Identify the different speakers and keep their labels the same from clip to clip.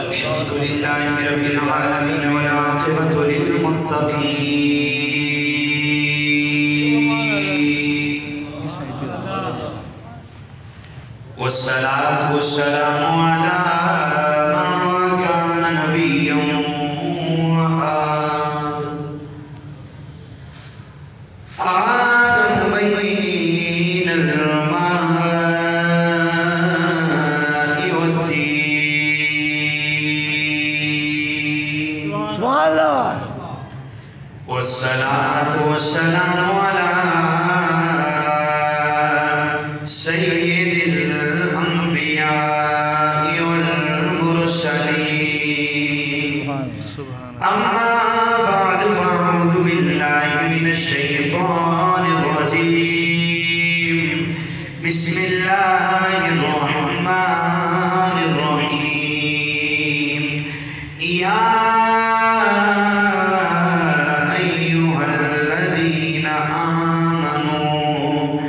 Speaker 1: الحمد لله رب العالمين والعاقبة للمتقين والصلاة والسلام على من كان نبيا آدم بين الماء والطين والصلاة والسلام على سيد الأنبياء والمرسلين أما بعد فأعوذ بالله من الشيطان الرجيم بسم الله الرحمن الرحيم يا أيها الذين آمنوا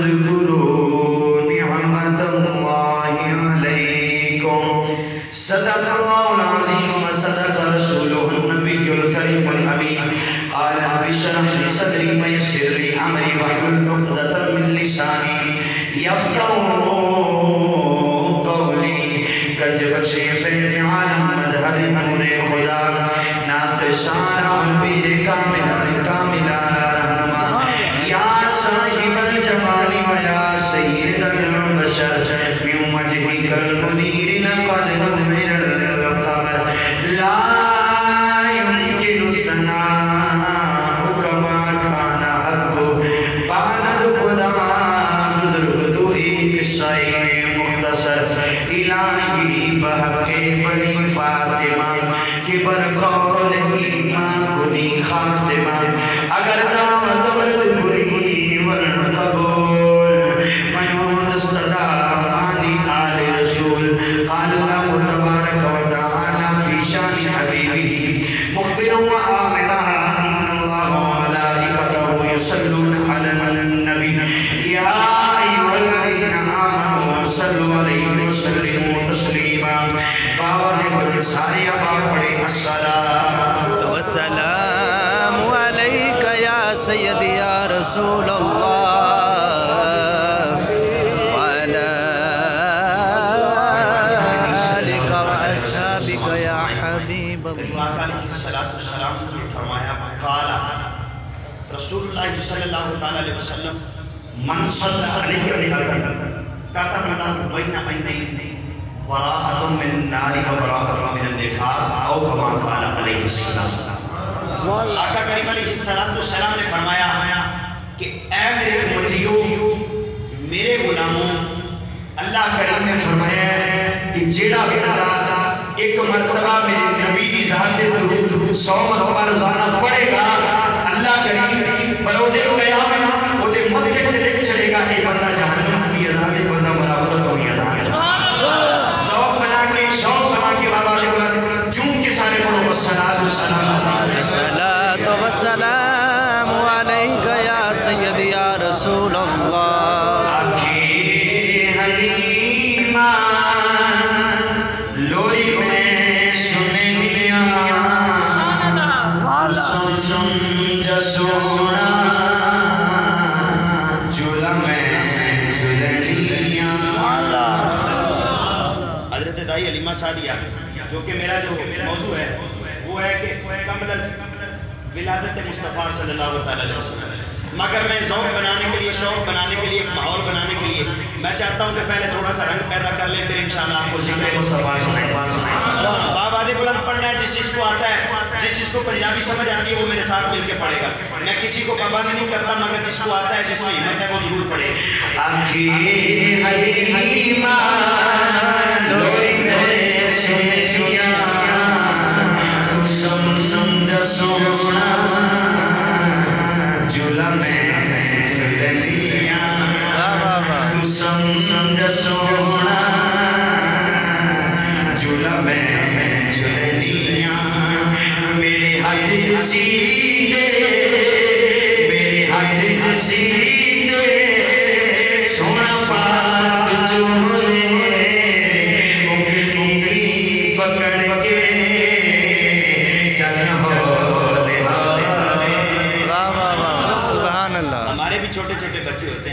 Speaker 1: اذكروا نعمة الله عليكم صدق الله العظيم وصدق رسوله النبي الكريم الأمين قال رب اشرح لي صدري ويسر لي أمري واحلل عقدة من لساني يفقهوا قولي گنج بخش فیض عالم مظہر نور خدا ناقصان پیر کامل رہنما یا صاحب الجمال و یا سید البشر من وجهك المنیر لقد نور القمر لا يمكن الثناء كما كان حقه بعد خدا بزرگ تو ایک قصہ مختصر الہی بحق بنی فاطمہ کی برقول ایمان کنی خاتمہ اگر دعوت ورد کنی ورن قبول منود استدعا آلی آل رسول قال اللہ تبارک و تعالی فی شان حبیبہ مخبر و آمرہ ان اللہ و ملائکتہ یصلون علی النبی یا ایوہ الذین آمنوا صلوا علیہ وسلموا تسلیما باوازِ بلند سارے ابا پڑھے الصلاة
Speaker 2: والسلام علیکہ یا سیدی یا رسول اللہ وعلی آلک وأصحابک یا حبیب
Speaker 1: کریم
Speaker 2: اللہ
Speaker 1: آقا علیہ السلام نے فرمایا قالا رسول اللہ صلی اللہ علیہ وسلم من صلی علیہ وسلم کتب لنا بین عینیہ براءۃ من النار و براءۃ من النفاق او کما قال علیہ السلام آقا کریم علیہ السلام نے فرمایا کہ اے میرے امتیوں میرے غلاموں اللہ کریم نے فرمایا کہ جیڑا بندہ ایک مرتبہ میرے نبی کی ذات درود 100 مرتبہ روزانہ پڑھے گا اللہ کریم بروز قیامت وہ دے متھے تے لکھ چڑھے گا یہ بندہ جہنم کی آزاد ہے بندہ مرافقت ہوئی آزاد ہے شوق بنا کے بابا نے بولا جون کے سارے پڑھو الصلاۃ
Speaker 2: والسلام علیکہ یا سیدی یا رسول اللہ
Speaker 1: آنکھیں حلیمہ لوری میں سنے لیا سمجھ سونا جھولا میں جھولنیا حضرت دائی علیمہ سعدیہ جو کہ میرا جو موضوع ہے وہ ہے کہ قبل ولادت مصطفیٰ صلی اللہ علیہ وسلم مگر میں ذوق بنانے کے لیے شوق بنانے کے لیے ماحول بنانے کے لیے میں چاہتا ہوں کہ پہلے تھوڑا سا رنگ پیدا کر لیں پھر انشاءاللہ آپ کو ذکر مصطفیٰ باب بلند پڑھنا ہے جس چیز کو آتا ہے جس چیز کو پنجابی سمجھ آتی ہے وہ میرے ساتھ مل کے پڑھے گا میں کسی کو پابند نہیں کرتا مگر جس کو آتا ہے جس میں ہمت ہے وہ ضرور پڑھے آنکھیں حلیمہ لوری میں سنیا تو سمجھ سونا جھولا میں جھولنیا تو سمجھ سونا جھولا میں جھولنیا میرے ہاتھ سیدھے میرے ہاتھ سیدھے سونا پاک چولے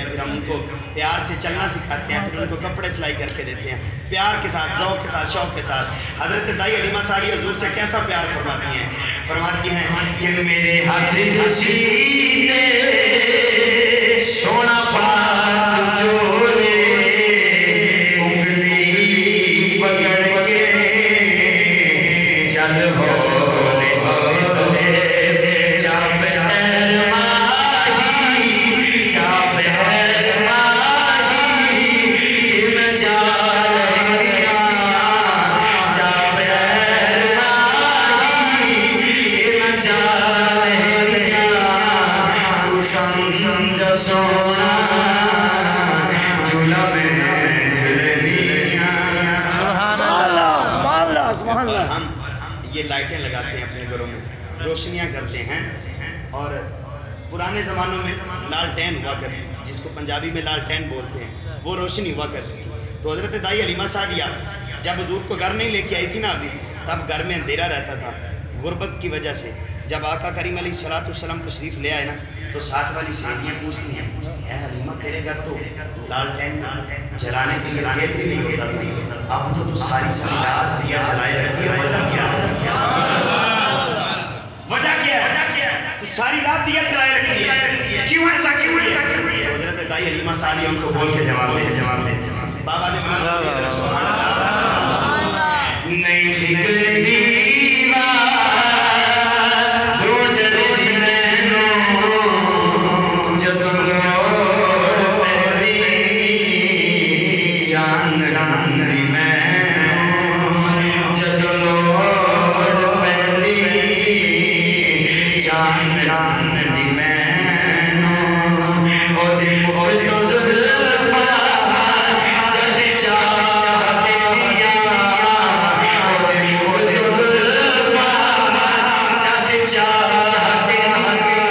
Speaker 1: پھر ہم ان کو پیار سے چلنا سکھاتے ہیں، پھر ان کو کپڑے سلائی کر کے دیتے ہیں، پیار کے ساتھ، ذوق کے ساتھ، شوق کے ساتھ۔ حضرت دائی حلیمہ سعدیہ حضور سے کیسا پیار فرماتی ہیں کہ میرے ہاتھ گھسیٹے سونا پاک جوڑے انگلی پکڑ کے چل ہولے ہولے جا پہر ماہی جا پہر ماہی ان چالنیاں جا پہر ماہی ان چالنیاں تو سمجھ سونا جھولا میں جھلنیاں۔ ہم یہ لائٹیں لگاتے ہیں اپنے گھروں میں، روشنیاں کرتے ہیں، اور پرانے زمانوں میں لالٹین ہوا کرتی تھی، جس کو پنجابی میں لالٹین بولتے ہیں، وہ روشنی ہوا کرتی تھی۔ تو حضرت دائی حلیمہ سعدیہ جب حضور کو گھر نہیں لے کے آئی تھی نا ابھی، تب گھر میں اندھیرا رہتا تھا غربت کی وجہ سے۔ جب آقا کریم علیہ السلام تشریف لے آئے نا تو ساتھ والی سہیلیاں پوچھتی ہیں، اے حلیمہ تیرے گھر تو لالٹین جلانے کے لیے تیل بھی نہیں ہوتا تھا، اب تو ساری رات دیا جلائے رہتی ہے، وجہ کیا ہے؟ وجہ کیا ہے؟ تو ساری رات دیا جلائے رکھتی ہے، کیوں ایسا کیوں ہے؟ حضرت دائی حلیمہ سعدیہ ان کو بول کے جواب دے بابا نے بنا دیا سبحان اللہ نہیں فکر دیوا ڈھونڈ دی مینوں جدوں لوڑ پیندی جان دی مینوں جدوں لوڑ پیندی جان دی مینوں او دی مٹھو زلفاں جد چاہتے دیا او دی مٹھو زلفاں جد چاہتے دیا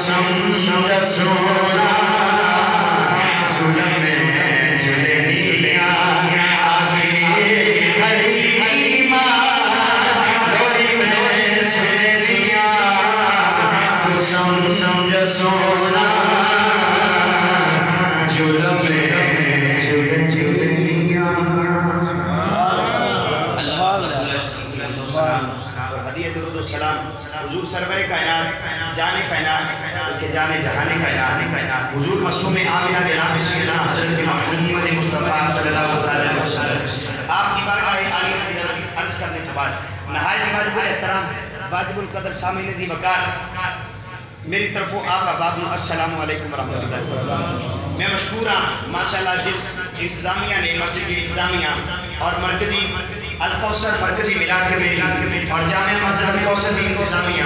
Speaker 1: سمجھ سونا جھولا میں جھلنیاں آگے حلیمہ ڈوری میں سہیلیاں تو سمجھ سونا جھولا میں جھلنیاں۔ اور ہدیہ درود و سلام حضور سرور کائنات جانے کائنات کے جانے جہانے کائنات حضور معصوم آمنہ جناب سیدنا حضرت محمد مصطفیٰ صلی اللہ علیہ وسلم آپ کی بارگاہ عالیہ کی عرض کرنے کے بعد نہایت واجب الاحترام واجب القدر سامعین ذی وقار میری طرف آپ احباب السلام علیکم ورحمۃ اللہ وبرکاتہ۔ میں مشکور ہوں ماشاءاللہ جس انتظامیہ نے مسجد کی انتظامیہ اور مرکزی الکوثر مرکزی علاقے میں اور جامعہ مسجد الکوثر کی انتظامیہ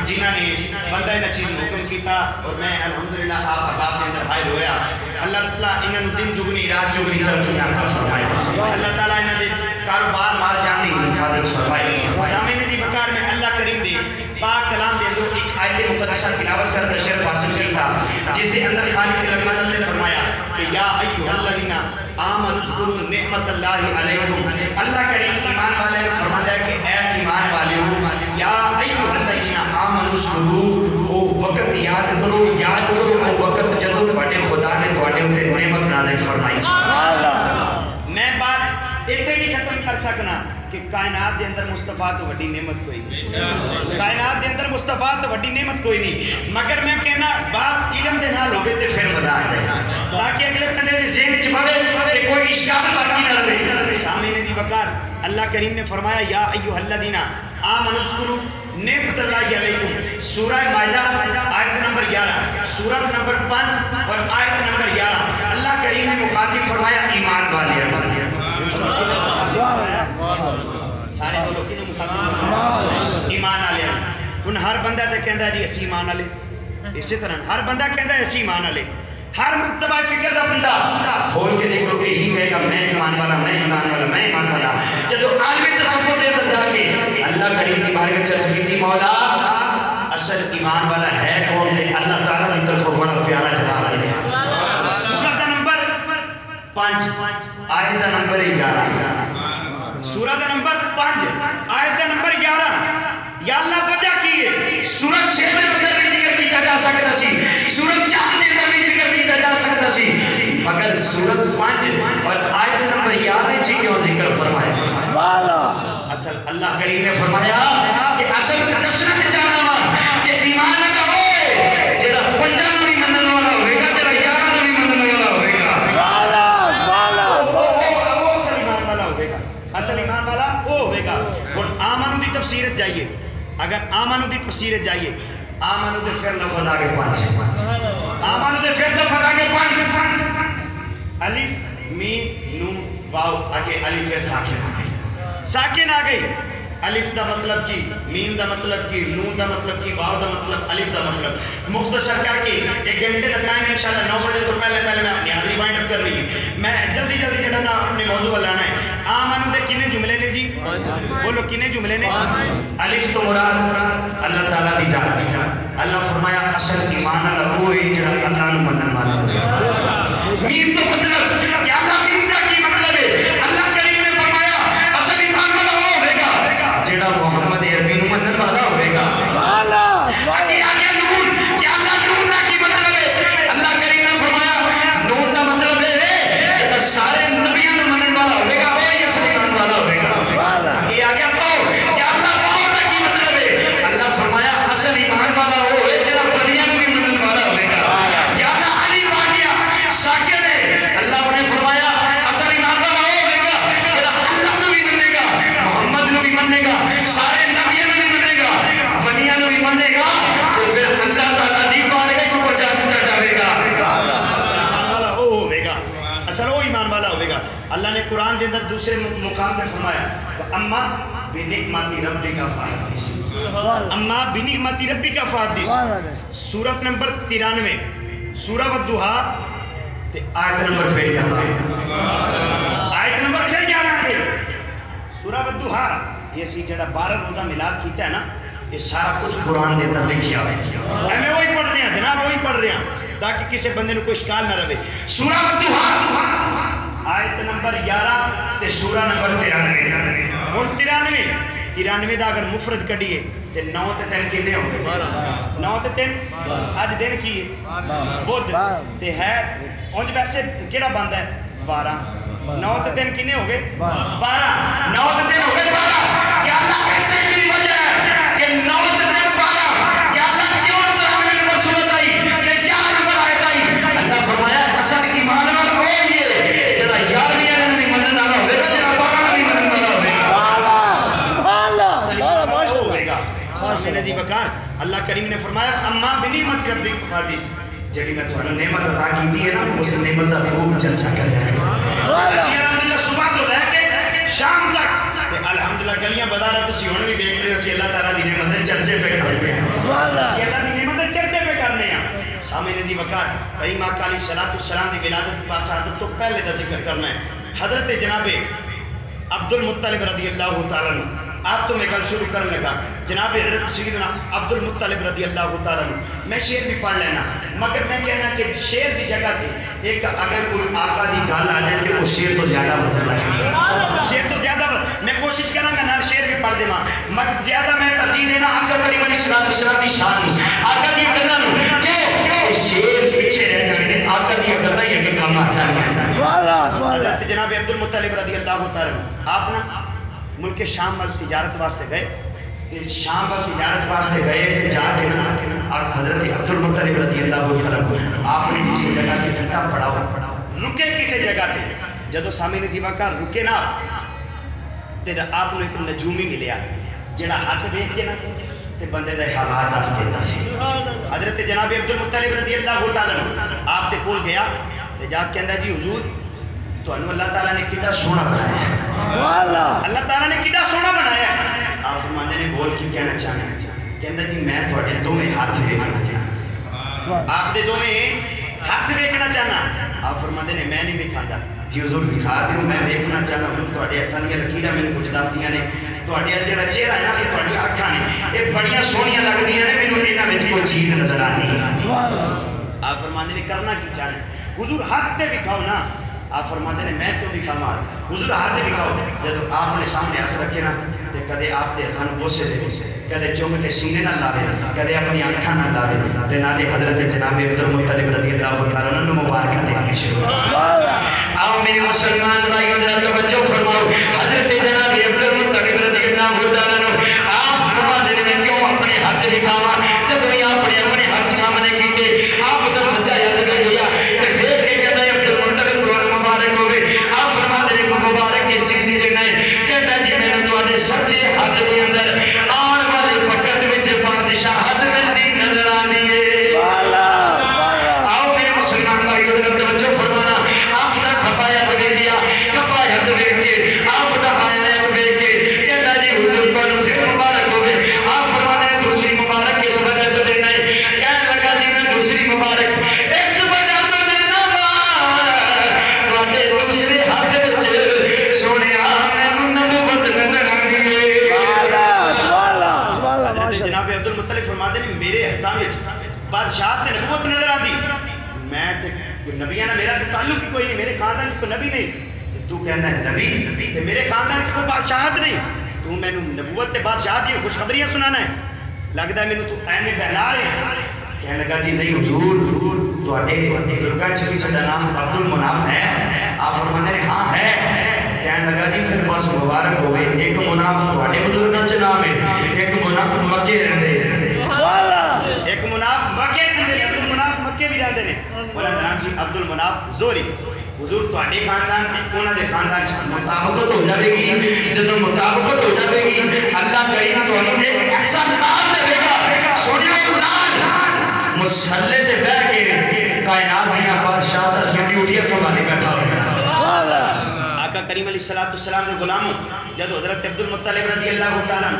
Speaker 1: جنہوں نے بندہ نچیز حکم کیتا اور میں الحمدللہ آپ احباب کے اندر حائل ہویا۔ اللہ تعالیٰ انہوں نے دن دگنی رات چگنی ترقی عطا فرمائے، اللہ تعالیٰ انہوں نے کاروبار مال جان دی حفاظت فرمائے۔ سامعین ذی وقار میں اللہ کریم دے پاک کلام دے اندر ایک آیت مقدسہ تلاوت کر کے شرف حاصل کیتا جس کے اندر خالق العالمین نے فرمایا کہ یا ایھا الذین آمنوا اذکروا نعمت اللہ علیکم۔ اللہ کریم ایمان والے نے فرمایا کہ اے ایمان والو یا ایھا الذین آمنوا اذکروا وہ وقت یاد کرو وہ وقت جدوں تواڈے خدا نے تواڈے اوپر نعمت نازل فرمائی۔ میں بات اتنے نہیں ختم کر سکنا کہ کائنات دے اندر مصطفیٰ تو وڈی نعمت کوئی نہیں، کائنات دے اندر مصطفیٰ تو وڈی نعمت کوئی نہیں، مگر میں کہنا بات علم دے نال ہوئے تے پھر مزہ آتا ہے تاکہ اگلے بندے دے ذہن چ پاوے کہ کوئی اشکال باقی نہ رہے۔ سامعین ذی وقار اللہ کریم نے فرمایا یا ایھا الذین آمنوا اذکروا نعمت اللہ علیکم، سورہ مائدہ آیت نمبر 11 سورۃ نمبر 5 اور آیت نمبر 11 اللہ کریم نے مخاطب فرمایا ایمان والے سارے بولو کہ مخاطب ایمان والے ہن ہر بندہ تے کہندا جی اسی ایمان والے، اسی طرح ہر بندہ کہندا اسی ایمان والے، ہر مرتبہ فکر دا بندہ کھول کے دیکھ لو کہ یہی کہے گا میں ایمان والا میں ایمان والا میں ایمان والا۔ جدو عالم تصوف دے اندر جا کے اللہ کریم کی بارگاہ چرچ کی تھی مولا اصل ایمان والا ہے کون ہے، اللہ تعالیٰ کی طرف بڑا پیارا جواب دے دیا۔ سورۃ نمبر 5 آیت نمبر 11 سورۃ نمبر 5 آیت نمبر 11 یا اللہ وجہ کی ہے سورۃ 6 میں اندر بھی ذکر کیا جا سکتا سی، سورۃ 4 میں اندر بھی ذکر کیا کریم نے فرمایا کہ اصل کا دسنا کے چاہنا وا کہ ایمان کا ہوئے جڑا پنجاں نوں بھی منن والا ہوئے گا جڑا یاراں نوں بھی منن والا ہوئے گا وہ اصل ایمان والا ہوئے گا اصل ایمان والا وہ ہوئے گا ہن آمنو دی تفسیر جائیے اگر آمنو دی تفسیر جائیے آمنو دے پھر لفظ آگے پانچ آمنو دے پھر لفظ آگے پانچ الف میم نون واو آگے الف پھر ساکن آ گئی الف دا مطلب کی میم دا مطلب کی نون دا مطلب کی واو دا مطلب الف دا مطلب مختصر کر کے ایک گھنٹے کا ٹائم انشاءاللہ 9 بجے تو پہلے میں اپنی حاضری وائنڈ اپ کر رہی ہے میں جلدی جڑا نا اپنے موضوع پر لانا ہے آمنو دے کنے جملے نے جی بولو کنے جملے نے الف تو مراد اللہ تعالیٰ دی ذات اللہ فرمایا اصل ایمان اللہ وہ ہے جڑا اللہ نو منن والا ہے میم تو مطلب کہ اللہ میم دا کی مطلب ہے اللہ کریم نے فرمایا اصل ایمان والا وہ ہوئے گا جڑا محمد عربی نو منن والا ہوئے گا آگے آگے نون کہ اللہ نون دا کی مطلب ہے اللہ کریم نے فرمایا نون دا مطلب ہے کہ سارے نبیوں نو منن والا ہوئے گا وہ یہ اصل ایمان والا ہوئے گا آگے آگے پاؤ کہ اللہ واو دا کی مطلب ہے اللہ فرمایا اصل ایمان والا وہ ہے جڑا ولیاں نو بھی منن والا ہوئے گا یا اللہ علی واقعہ ساکن ہے اللہ نے فرمایا اصل ایمان والا وہ ہوئے گا جڑا اللہ نو بھی منے گا محمد نو بھی منے گا سارے نبیوں نو بھی منے گا ولیاں نو بھی منے گا تو پھر اللہ تعالیٰ دی بارگاہ کو پہنچا دیا جائے گا اصل ایمان والا وہ ہوئے گا اصل وہ ایمان والا ہوئے گا اللہ نے قرآن کے اندر دوسرے مقام میں فرمایا اما بنعمت ربک فحدث اما بنعمت ربک فحدث سورت نمبر 93 سورہ والضحیٰ تے آیت نمبر پھر 11 آیت نمبر پھر 11 سورہ والضحیٰ یہ سی جڑا 12 روزہ میلاد کیتا ہے نا یہ سارا کچھ قرآن دے اندر لکھیا ہے میں وہی پڑھ رہے ہیں جناب وہی پڑھ رہے ہیں تاکہ کسی بندے نے کوئی اشکال نہ رہے سورہ والضحیٰ آیت نمبر 11 تے سورہ نمبر 93 اور 93 دا اگر مفرد کڑیے تے 9 تے 3 کنے ہو گئے 9 تے 3 آج دن کی بدھ تے ہے اونج ویسے کیڑا بند ہے 12 9 تے 3 کنے ہو گئے 12 9 تے 3 ہو گئے 12 کیا اللہ کہتے کی وجہ ہے کہ 9 تے 3 12 کیا اللہ کیوں 93 نمبر صورت آئی کہ 11 نمبر آیت آئی اللہ فرمایا اصل ایمان والا وہ یہ جڑا 11ویں نبی منن والا ہوے گا جڑا 12 نبی منن والا ہوے گا سامنے جی بکار اللہ کریم نے فرمایا اما بنعمت ربک فحدث جڑی میں تھانوں نعمت عطا کیتی ہے نا اس نعمت دا خوب چرچا کر جائے گا اسی الحمدللہ صبح تو لے کے شام تک تے الحمدللہ گلیاں بازار تسی ہن بھی دیکھ رہے ہو اسی اللہ تعالی دی نعمت دے چرچے پہ کرتے ہیں اسی اللہ دی نعمت دے چرچے پہ کرنے ہیں سامنے جی وقار کریم آقا علیہ السلام دی ولادت با سعادت تو پہلے دا ذکر کرنا ہے حضرت جناب عبد المطلب رضی اللہ تعالیٰ عنہ آپ تو میں کل شروع کرنے لگا جناب حضرت سیدنا عبد المطلب رضی اللہ تعالیٰ عنہ میں شعر بھی پڑھ لینا مگر میں کہنا کہ شعر دی جگہ تھی ایک اگر کوئی آقا دی گال آ جائے کہ وہ شعر تو زیادہ مزہ لگے شعر تو زیادہ میں کوشش کروں گا نال شعر بھی پڑھ دے مگر زیادہ میں ترجیح دینا آقا کریم علیہ السلام دی شان نو آقا دی گلاں نو کیوں شعر پیچھے رہ جاندے آقا دی گلاں یہ کہ کام آ جاندے حضرت جناب عبد المطلب رضی اللہ تعالیٰ عنہ آپ نا ملک شام میں تجارت واسطے گئے شام میں تجارت واسطے گئے جا کے نا حضرت عبد المطلب رضی اللہ تعالیٰ آپ نے کسی جگہ سے گھنٹا پڑھاؤ رکے کسی جگہ تے جدو سامنے جیوا کا رکے نا تے آپ نے ایک نجومی ملیا جڑا ہاتھ دیکھ کے نا تے بندے دے حالات دس دیتا سی حضرت جناب عبد المطلب رضی اللہ تعالیٰ آپ تے کول گیا تے جا کے اندر جی حضور تو انو اللہ تعالیٰ نے کتنا سونا بنایا ہے اللہ تعالیٰ نے کتنا سونا بنایا ہے آپ فرماندے نے بول کی کہنا چاہنا ہے کہ اندر جی میں توڑے دو میں ہاتھ ویکھنا چاہنا آپ دے دو میں ہاتھ ویکھنا چاہنا آپ فرماندے نے میں نہیں ویکھاندا جی حضور ویکھا دیو میں ویکھنا چاہنا ہوں توڑے ہتھاں دیاں لکیراں مینوں کچھ دس دیاں نے توڑے جڑا چہرہ ہے نا کہ توڑی اکھاں نے یہ بڑیاں سونیاں لگدیاں نے مینوں انہاں وچ کوئی چیز نظر آندی ہے آپ فرماندے نے کرنا کی چاہنا حضور ہاتھ تے ویکھاؤ نا آپ فرماتے ہیں میں کیوں بھی کھاما حضور ہاتھ بھی کھاؤ جب آپ نے سامنے ہاتھ رکھے نا تو کدے آپ دے ہتھاں بوسے دے کدے چوم کے سینے نہ لاوے کدے اپنی آنکھاں نہ لاوے تے نالے حضرت جناب عبد المطلب رضی اللہ تعالیٰ عنہ مبارکہ دیکھنے شروع آؤ میرے مسلمان بھائیوں ذرا توجہ فرماؤ حضرت جناب عبد المطلب رضی اللہ تعالیٰ بادشاہت تے نبوت نظر آتی میں تے نبیاں نے میرا تے تعلق ہی کوئی نہیں میرے خاندان کوئی نبی نہیں تو کہنا ہے نبی تے میرے خاندان کوئی بادشاہت نہیں تو میں نبوت تے بادشاہت دی خوشخبریاں سنانا ہے لگتا ہے میں تو ایویں بہلا رہے کہنے لگا جی نہیں حضور تواڈے بزرگاں چ کسی دا نام عبد المناف ہے آپ فرماندے نے ہاں ہے کہنے لگا جی پھر بس مبارک ہوئے ایک مناف تواڈے بزرگاں چ نام ہے ایک مناف مکے رہندے ایک مناف مکے رہندے عبد المناف مکے بھی رہندے نے انہاں دا نام سی عبد المناف زوری حضور تواڈے خاندان تے انہاں دے خاندان چ مطابقت ہو جاوے گی جدوں مطابقت ہو جاوے گی اللہ کریم تانوں ایک ایسا نام دے گا سنیو نام مسلے تے بیٹھ کے کائنات دیاں بادشاہت دی ڈیوٹیاں سنبھالے بیٹھا ہوگا آقا کریم علیہ السلام دے غلاموں جب حضرت عبد المطلب رضی اللہ تعالیٰ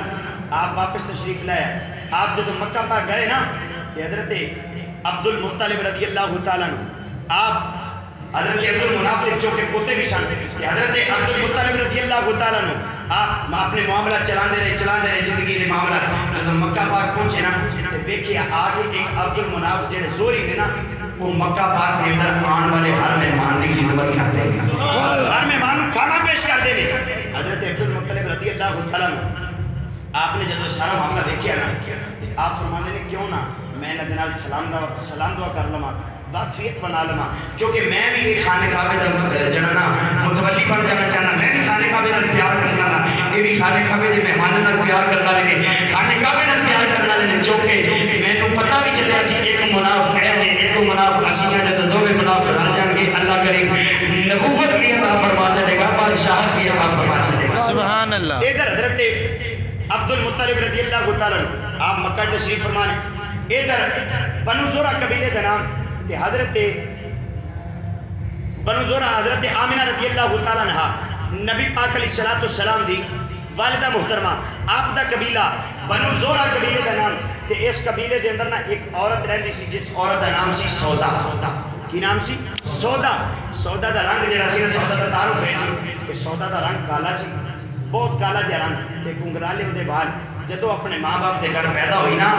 Speaker 1: آپ واپس تشریف لائے آپ جب مکہ پاک گئے نا کہ حضرت عبد المطلب رضی اللہ تعالیٰ آپ حضرت عبد المناف کے جو کہ پوتے بھی سن کہ حضرت عبد المطلب رضی اللہ تعالیٰ آپ اپنے معاملہ چلاندے رہے زندگی کے معاملہ جب مکہ پاک پہنچے نا تو دیکھیں آگے ایک عبد المناف جڑے زوری نے نا وہ مکہ پاک کے اندر آن والے ہر مہمان کی خدمت کرتے ہیں ہر مہمان کھانا پیش کرتے ہیں حضرت عبد المطلب رضی اللہ تعالیٰ آپ نے جب سارا معاملہ دیکھا نا آپ فرمانے نے کیوں نہ میں نال سلام دعا کر لما واقفیت بنا لما کیونکہ میں بھی ایک خانے کعبے دا جڑنا متولی بن جانا چاہنا میں بھی خانے کعبے نال پیار کرنا نا یہ بھی خانے کعبے دے مہمانوں نال پیار کرنا لینے خانے کعبے نال پیار کرنا لینے کیونکہ میں تو پتہ بھی چلیا سی ایک مناف ہے ایک مناف اسیاں جیسے دو مناف رل جان گے اللہ کریم نبوت بھی عطا فرما چلے گا بادشاہت بھی عطا فرما چلے گا
Speaker 2: سبحان اللہ
Speaker 1: ادھر حضرت عبد المطلب رضی اللہ تعالیٰ آپ مکہ تشریف فرمانے ادھر بنو زورہ قبیلے کا نام کہ حضرت بنو زورہ حضرت آمنہ رضی اللہ تعالیٰ عنہ نبی پاک علیہ السلام دی والدہ محترمہ آپ دا قبیلہ بنو زورہ قبیلے کا نام کہ اس قبیلے دے اندر نا ایک عورت رہتی سی جس عورت دا نام سی سودا کی نام سی سودا دا رنگ جڑا سی سودا دا تعارف ہے سی کہ سودا دا رنگ کالا سی بہت کالا جا رنگ تے کنگرالے دے بعد جدو اپنے ماں باپ دے گھر پیدا ہوئی نا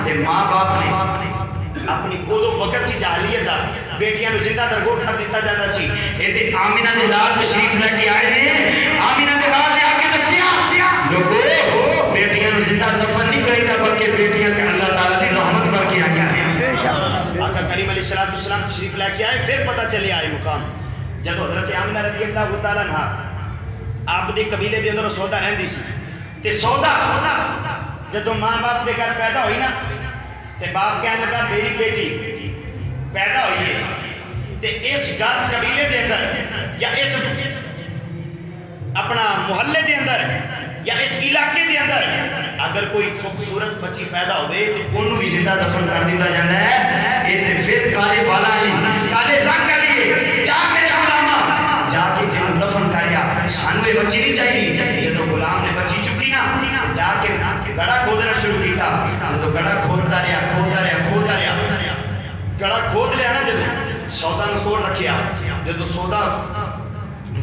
Speaker 1: تے ماں باپ نے اپنی ادو وقت سی جاہلیت دا بیٹیاں نو زندہ درگور کر دیتا جاتا سی ایدے آمینہ دے لال تشریف لے کے آئے نے آمینہ دے لال لے آکے دسیا لوگو بیٹیاں نو زندہ دفن نہیں کری دا بلکہ بیٹیاں تے اللہ تعالیٰ دی رحمت بڑھ کے آگیا ہے آقا کریم علیہ السلام تشریف لے کے آئے پھر پتہ چلے آئے مقام جب حضرت آمینہ رضی اللہ تعالیٰ عنہ آپ دے قبیلے دے اندر سودا رہن دی سی تے سودا جب ماں باپ دے گھر پیدا ہوئی نا تے باپ کہنے لگا میری بیٹی پیدا ہوئی ہے تے اس گھر قبیلے دے اندر یا اس اپنا محلے دے اندر یا اس علاقے دے اندر اگر کوئی خوبصورت بچی پیدا ہوئے تے انہوں بھی زندہ دفن کر دیتا جانا ہے یہ تے پھر کالے بالا علی کالے رنگ علی جا میرے غلامہ جا کے جنہوں دفن کریا سانو یہ بچی نہیں چاہیے جب تو غلام نے بچی چکی نا جا کے گڑا کھودنا شروع کیتا تو گڑا کھودتا رہا گڑا کھود لیا نا جب سودا نو کول رکھیا جب سودا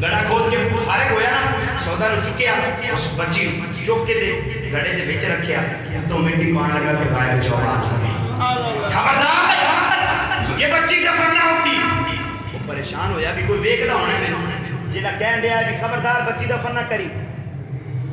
Speaker 1: گڑا کھود کے فارغ ہویا نا سودا نو چکیا اس بچی چک کے دے گڑے دے بیچ رکھیا تو مٹی مان لگا تو غائب جو آواز آ گئی خبردار یہ بچی دفن نہ ہوتی وہ پریشان ہویا بھی کوئی ویکھدا ہونا ہے جلا کہن دیا بھی خبردار بچی دفن نہ کری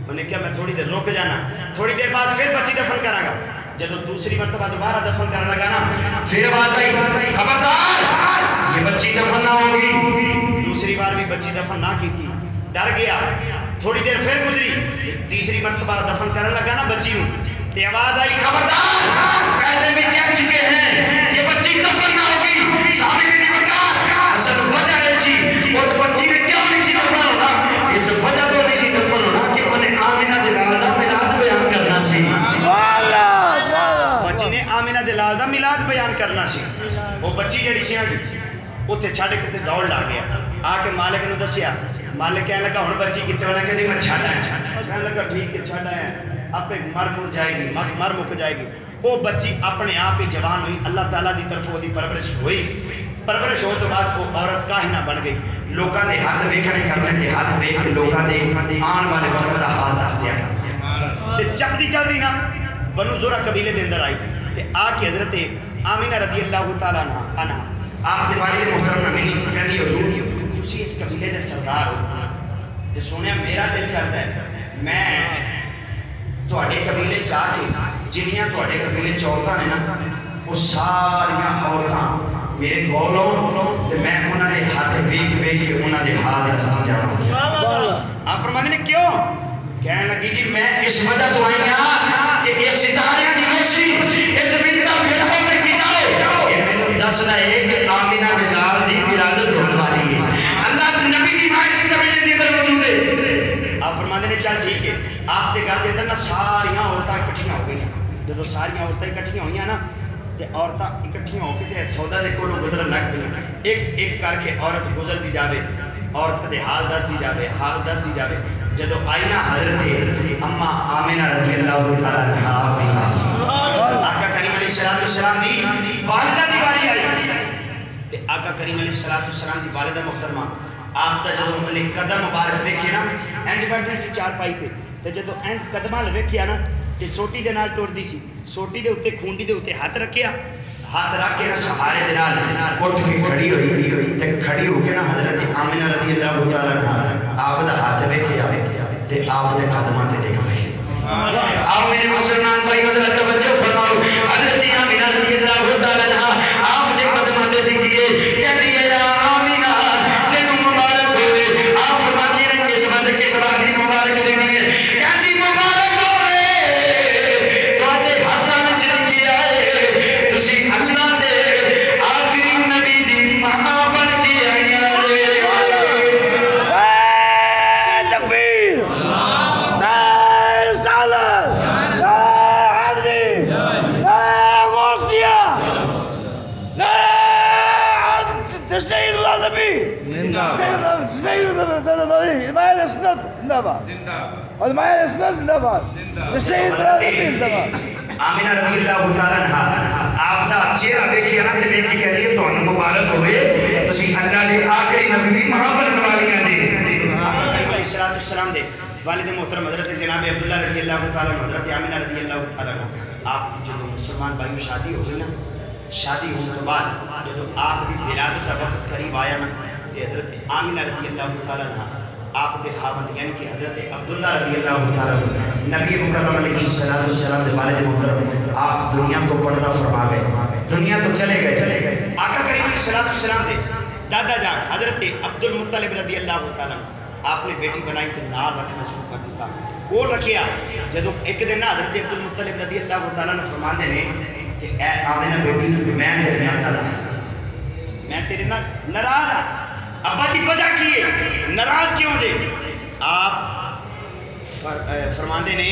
Speaker 1: انہیں کہا میں تھوڑی دیر رک جانا تھوڑی دیر بعد پھر بچی دفن کرا گا جب دوسری مرتبہ دوبارہ دفن کرنے لگا نا پھر بات آئی خبردار یہ بچی دفن نہ ہوگی دوسری بار بھی بچی دفن نہ کی تھی ڈر گیا تھوڑی دیر پھر گزری تیسری مرتبہ دفن کرنے لگا نا بچی نو تے آواز آئی خبردار پہلے بھی کہہ چکے ہیں یہ بچی دفن نہ ہوگی سامنے بھی نہیں بکا اصل وجہ ایسی اس بچی نے کیوں نہیں سی دفن ہونا اس وجہ تو نہیں سی دفن ہونا کہ انہیں آمینہ دلال دا ملاد بیان کرنا سی بچی نے آمینہ دلال دا ملاد بیان کرنا سی وہ بچی جڑی سی نا جی اتنے چھڑ کے دوڑ لا گیا آ کے مالک نے دسیا مالک کہنے لگا ہن بچی کتے ہونا کہ نہیں میں چھڑا ہے کہنے لگا ٹھیک ہے چھڑا ہے آپ ایک مر جائے گی مر مک جائے گی وہ بچی اپنے آپ ہی جوان ہوئی اللہ تعالیٰ دی طرف دی پرورش ہوئی پرورش ہونے تو بعد وہ عورت کاہنہ بن گئی لوگاں نے ہاتھ ویکھنے کرنے کے ہاتھ ویکھ کے لوگاں نے آن والے وقت دا حال دس دیا تے چلدی نا بنو زورہ قبیلے دے اندر آئی تے آ کے حضرت آمینہ رضی اللہ تعالیٰ عنہ آپ دے والد محترم نہ ملی کہنی حضور تسی اس قبیلے دے سردار ہو تے سونے میرا دل کرتا ہے میں تواڈے قبیلے چاہ کے جنیاں تواڈے قبیلے عورتاں نے نا وہ ساریاں عورتاں میرے کول آؤ تے میں انہاں دے ہاتھ ویکھ ویکھ کے انہاں دے حال دسدا جاواں آپ فرماندے نے کیوں کہنے لگی جی میں اس وجہ تو آئی ہاں کہ یہ ستارے دی روشنی اس زمین دا پھر ہو کے کی جاؤ یہ مینوں دسدا ہے کہ آمینہ دے نال دی ولادت ہونے والی ہے اللہ کے نبی دی ماں اس قبیلے دے اندر موجود ہے آپ فرماندے نے چل ٹھیک ہے آپ دے گھر دے اندر نا ساریاں عورتاں اکٹھیاں ہو گئیں جدوں ساریاں عورتاں اکٹھیاں ہوئیاں نا تے عورتاں اکٹھیاں ہو کے تے سودا دے کولوں گزرن لگ پئیاں ایک ایک کر کے عورت گزر دی جاوے عورت دے حال دس دی جاوے جدو آئی نا حضرت اما آمینہ رضی اللہ تعالیٰ عنہ آقا کریم علیہ السلام دی والدہ دی باری آئی تے آقا کریم علیہ السلام دی والدہ محترمہ آپ دا جدو علی قدم مبارک ویکھے نا اینج بیٹھے سی چار پائی تے تے جدو اینج قدمہ ویکھیا نا تے سوٹی دے نال ٹوڑ دی سی سوٹی دے اتے کھونڈی دے اتے ہاتھ رکھیا ہاتھ رکھ کے نا سہارے دے نال اٹھ کے کھڑی ہوئی تے کھڑی ہو کے نا حضرت آمینہ رضی اللہ تعالیٰ عنہ آپ دا ہاتھ ویکھیا تے آپ دے قدماں تے ڈگ پئے آؤ میرے مسلمان بھائیو ذرا توجہ فرماؤ حضرت آمینہ رضی اللہ تعالیٰ عنہ آپ دے قدماں تے ڈگیے کہتی ہے یا آمینہ تینوں مبارک ہوئے آپ فرماتی ہیں کس بات دی مبارک دینی ہے کہتی مبارک ہوئے تواڈے ہاتھاں وچ لکھی آئے تسی اللہ دے آخری نبی دی ماں بن کے آئیاں
Speaker 3: السيد العالمي السيد المعين الاسناد نبات والمعين الاسناد نبات السيد العالمي نبات
Speaker 1: آمینہ رضی اللہ تعالیٰ عنہ آپ دا چہرہ ویکھیا نا تے ویکھ کے کہہ رہی تانوں مبارک ہوئے تسی اللہ دے آخری نبی دی ماں بنن والیاں جی آقا کریم علیہ السلام دے والد محترم حضرت جناب عبداللہ رضی اللہ تعالیٰ عنہ حضرت آمینہ رضی اللہ تعالیٰ عنہ آپ کی جو مسلمان بھائیوں شادی ہو گئی نا شادی ہونے کے بعد جب آپ کی ولادت کا وقت قریب آیا نا کہ حضرت آمینہ رضی اللہ تعالیٰ عنہ آپ دے خاوند یعنی کہ حضرت عبداللہ رضی اللہ تعالیٰ عنہ نبی مکرم علیہ السلام دے والد محترم آپ دنیا کو پردہ فرما گئے دنیا تو چلے گئے آقا کریم علیہ السلام دے دادا جان حضرت عبد المطلب رضی اللہ تعالیٰ عنہ آپ نے بیٹی بنائی تے نام رکھنا شروع کر دیتا کول رکھیا جدو ایک دن حضرت عبد المطلب رضی اللہ تعالیٰ عنہ فرماندے نے کہ اے آمینہ بیٹی میں تیرے نال ناراض ہوں میں تیرے نال ناراض ہوں ابا کی وجہ کی ہے ناراض کیوں جے آپ فرماندے نے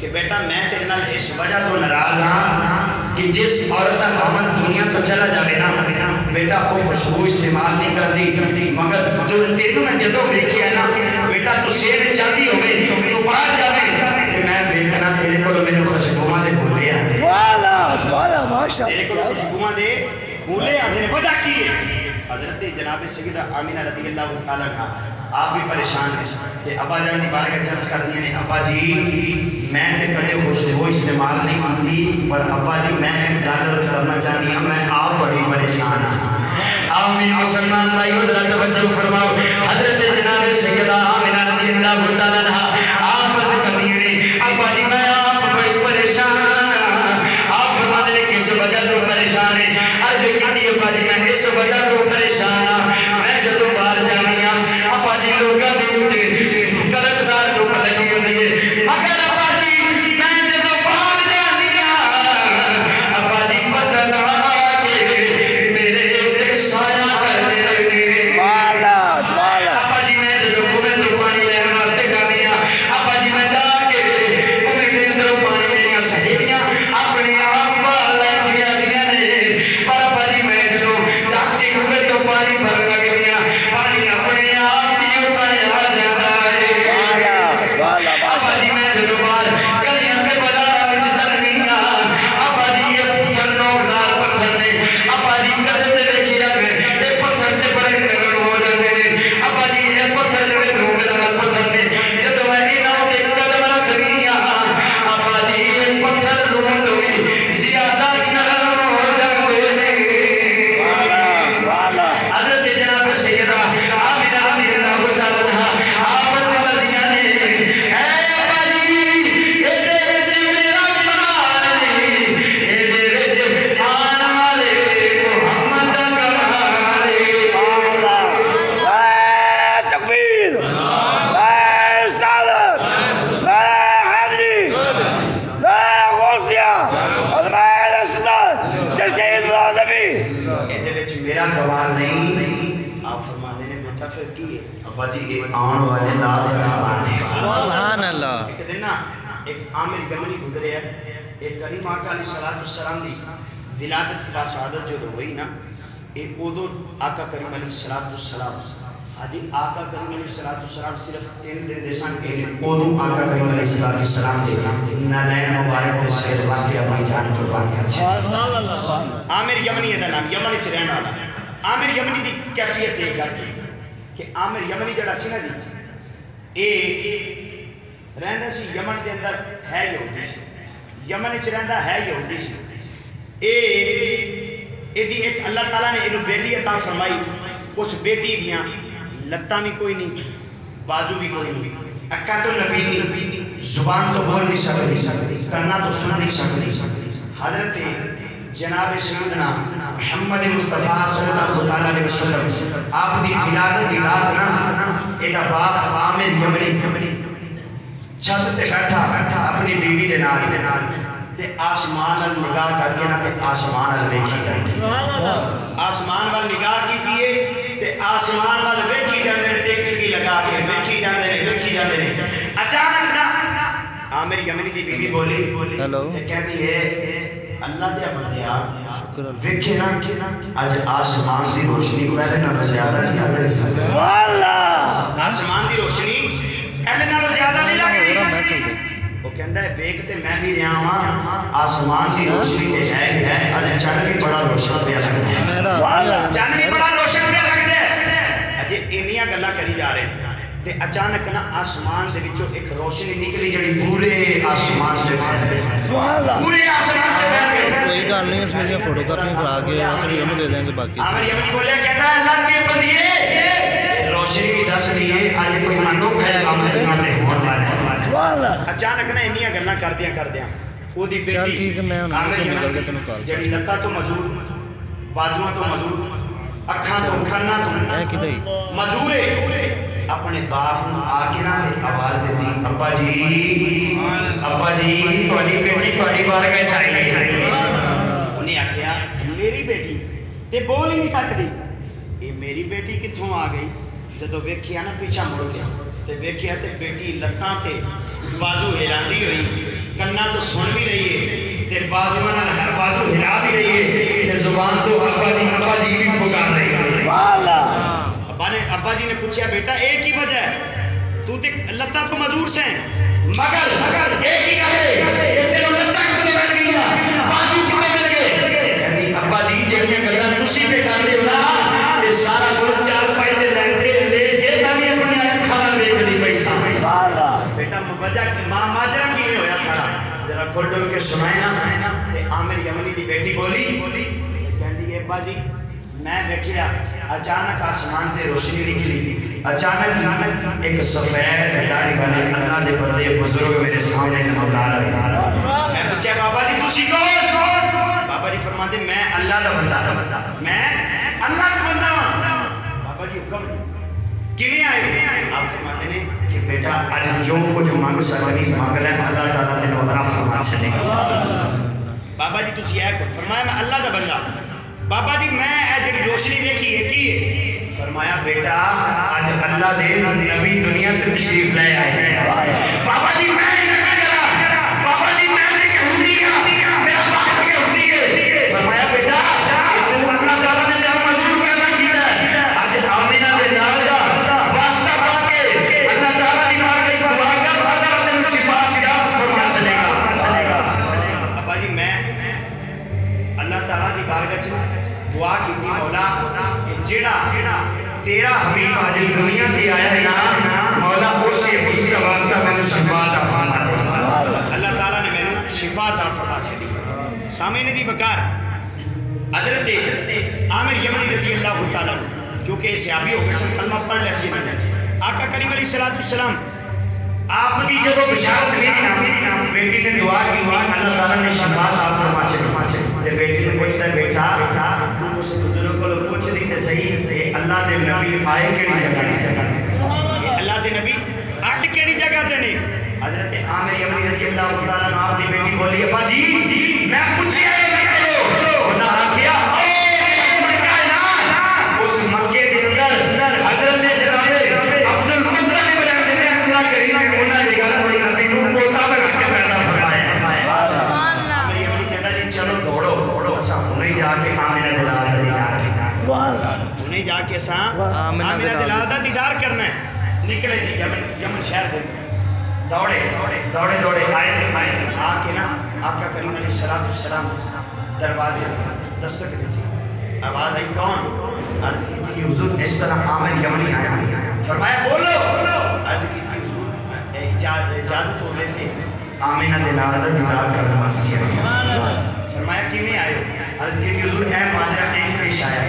Speaker 1: کہ بیٹا میں تیرے نال اس وجہ تو ناراض ہاں کہ جس عورت کا خاوند دنیا تو چلا جاوے نا بیٹا وہ خوشبو استعمال نہیں کرتی مگر تینوں میں جدوں ویکھیا نا بیٹا تو سیر چاہتی ہوئے تو باہر جاوے کہ میں ویکھنا تیرے کولوں مینوں خوشبوواں دے بولے آندے
Speaker 3: سبحان ماشاء
Speaker 1: تیرے کولوں خوشبوواں دے بولے آندے نے وجہ کی ہے حضرت جناب سیدہ آمینہ رضی اللہ تعالیٰ عنہ آپ بھی پریشان ہیں کہ ابا جان دی بارے چرچ کر دیئے نے ابا جی میں نے کدے خوشبو استعمال نہیں کی پر ابا جی میں گل کرنا چاہنی ہوں میں آپ بڑی پریشان ہوں آپ میری مسلمان بھائی ذرا توجہ فرماؤ حضرت جناب سیدہ آمینہ رضی اللہ تعالیٰ عنہ آپ عرض کر دیئے نے ابا جی میں آپ بڑی پریشان آپ فرما دے کس وجہ تو پریشان ہے عرض کی ابا جی میں اس وجہ تو پریشان ہوں میں جدوں باہر جانی ہوں ابا جی لوگاں دے اوتے کلکدار تو لگی ہوندی ہے مگر ابا جی میں جدوں باہر جانی ہوں ابا جی بدلا کے میرے تے سایہ کر دے بیٹا پھر کی ہے؟ ابا جی ایک آن والے لال آنے
Speaker 2: سبحان اللہ.
Speaker 1: ایک دن نا ایک عامر یمنی گزرے ہے، ایک کریم آقا علیہ السلام دی ولادت کی باسعادت جو ہوئی نا، ایک ادو آقا کریم علیہ السلام حاجی آقا کریم علیہ السلام صرف 3 دن دے سن کے ادو آقا کریم علیہ السلام دے نالین مبارک تے سیر بن کے اپنی جان قربان کر چھے. عامر یمنی دا نام، یمن چ رہن والا. عامر یمنی دی کیفیت یہ کر کہ عامر یمنی جڑا سی نا جی اے رہندا سی یمن دے اندر ہے یہودی سی، یمن چ رہندا ہے یہودی سی. اے دی ایک اللہ تعالیٰ نے اینو بیٹی عطا فرمائی. اس بیٹی دیاں لتاں بھی کوئی نہیں، بازو بھی کوئی نہیں، اکھاں تو نبی نہیں، زبان تو بول نہیں سکتی، کنا تو سن نہیں سکتی. حضرت جناب سیدنا محمد مصطفیٰ صلی اللہ علیہ وسلم آپ دی ولادت دی رات نا ایدا باپ عامر یمنی چھت تے بیٹھا اپنی بیوی دے نال تے آسمان ال نگاہ کر کے نا تے آسمان ال ویکھی جاندے، آسمان وال نگاہ کیتی ہے تے آسمان وال ویکھی جاندے نے، ٹک ٹکی لگا کے ویکھی جاندے نے. اچانک نا عامر یمنی دی بیوی بولی
Speaker 2: ہیلو
Speaker 1: تے کہتی ہے اللہ دے بندیا
Speaker 2: شکر اللہ.
Speaker 1: ویکھے نا اج آسمان دی روشنی پہلے نالوں زیادہ نہیں
Speaker 3: سبحان اللہ.
Speaker 1: آسمان دی روشنی پہلے نالوں زیادہ نہیں لگ
Speaker 2: میرا
Speaker 1: رہی.
Speaker 2: محفل دے
Speaker 1: وہ کہندا ہے ویکھ تے میں بھی رہا ہاں آسمان دی روشنی تے ہے اج چن بھی بڑا روشن پیا لگدا ہے،
Speaker 2: میرا
Speaker 1: چن بھی بڑا روشن پیا لگدا ہے. اجے انیاں گلاں کری جا رہے تے اچانک نا آسمان دے وچوں ایک روشنی نکلی جڑی پورے آسمان تے پھیل گئی،
Speaker 3: سبحان اللہ.
Speaker 1: پورے آسمان تے پھیل گئی.
Speaker 2: کوئی گل نہیں، اس میں فوٹو کاپی کرا کے اصل یہ دے دیں گے. باقی
Speaker 1: عامر یمنی بولیا کہتا ہے اللہ کے بندے روشنی بھی دس دی ہے اج کوئی منو ہے کام دنیا تے ہون والا ہے.
Speaker 3: سبحان اللہ.
Speaker 1: اچانک نا انیاں گلاں کردیاں او دی بیٹی
Speaker 2: چل ٹھیک ہے، میں ہن
Speaker 1: عامر
Speaker 2: نکل
Speaker 1: یمنی
Speaker 2: کے تینوں کال
Speaker 1: جڑی لتاں تو مزور، بازواں تو مزور، اکھاں تو کھنا
Speaker 2: ہے
Speaker 1: تو
Speaker 2: کدے
Speaker 1: مزور ہے. اپنے باپ نوں آ کے نا آواز دیتی ابا جی تہاڈی بیٹی تہاڈی بارگاہ وچ آئی ہے. انہیں آکھیا میری بیٹی تے بول ہی نہیں سکتی، یہ میری بیٹی کتھوں آ گئی. جدوں ویکھیا نا پیچھا مڑ گیا تے ویکھیا تے بیٹی لتاں تے بازو ہلاندی ہوئی، کنا تو سن بھی رہی ہے تے بازواں نال ہر بازو ہلا بھی رہی ہے تے زبان تو ابا جی بھی پکار رہی ہے.
Speaker 3: سبحان اللہ.
Speaker 1: ابا جی نے پوچھا بیٹا ایک ہی وجہ ہے تو تے لتاں تو مزور سے مگر ایک ہی گل ہے کہ تینوں لتاں کتے مل گئیاں بازو کتے مل گئے. کہندی ابا جی جڑیاں گلاں تسی پہ کردے ہو نا یہ سارا کچھ چار پائی دے لے کے میں بھی اپنی اکھاں نال ویکھدی پئی ساں.
Speaker 3: سبحان اللہ.
Speaker 1: بیٹا وجہ ماجرا کیویں ہویا سارا ذرا کھول ڈول کے سنائے نا. تے عامر یمنی دی بیٹی بولی کہندی ابا جی میں ویکھیا اچانک آسمان سے روشنی نکلی، اچانک ایک سفید داڑھی والے اللہ دے بندے بزرگ میرے سامنے سے اتار آئے. میں پوچھا بابا جی تسی کون؟ بابا جی فرماتے میں اللہ دا بندہ، میں اللہ دا بندہ ہوں. بابا جی حکم کیویں آئے؟ آپ فرماتے ہیں کہ بیٹا اج جو کچھ مانگ سکنی مانگ لے اللہ تعالیٰ تینوں عطا فرما چھڈے گا. بابا جی تسی اے کون؟ فرمایا میں اللہ دا بندہ. بابا جی میں اے جڑی روشنی ویکھی ہے کی ہے؟ فرمایا بیٹا اج اللہ دے نبی دنیا تے تشریف لے آئے ہیں. بابا جی میں نہ کرا، بابا جی میں تے یہودی ہاں، میرا باپ یہودی ہے. فرمایا بیٹا تو اللہ تعالیٰ نے تیرا مزور پیدا کیتا ہے. اج آمینہ دے نال دا واسطہ پا کے اللہ تعالیٰ دی بارگاہ وچ دعا کر، اللہ تعالیٰ تینوں شفا عطا فرما چھڈے گا. ابا جی میں اللہ تعالیٰ دی بارگاہ وچ دعا کیتی مولا جیڑا تیرا حبیب آج دنیا تے آیا ہے نا مولا اسی حبیب کا واسطہ میں نے شفا عطا فرما دے. اللہ تعالیٰ نے میں نے شفا عطا فرما چھڈی. سامعین جی وقار حضرت عامر یمنی رضی اللہ تعالیٰ جو کہ صحابی ہو گئے کلمہ پڑھ لیا سی آقا کریم علیہ السلام آپ کی جدو بشارت میری نام بیٹی نے دعا کی اللہ تعالیٰ نے شفا عطا فرما چھڈی. تے بیٹی نے پوچھتا ہے بیٹا تم اس بزرگ کو پوچھ دی تے صحیح اللہ دے نبی آئے کیڑی جگہ تے اللہ دے نبی اٹھ کیڑی جگہ تے نے. حضرت عامر یمنی رضی اللہ تعالیٰ عنہ آپ دی بیٹی بولی ابا جی میں پوچھیا ہے کرو انہاں آکھیا او مکہ نا اس مکے دے اندر حضرت جا کے ساں آمینہ دلال دا دیدار کرنا ہے نکلے جی یمن شہر دے دوڑے آئے آ کے نا آقا کریم علیہ السلام دروازے دستک دیجیے آواز آئی کون عرض کی تھی حضور اس طرح عامر یمنی آیا فرمایا بولو عرض کی تھی حضور اجازت ہو رہے تھے آمینہ دلال دا دیدار کرنا واسطے فرمایا کی میں آئے عرض کی تھی حضور اے ماجرہ این پیش آیا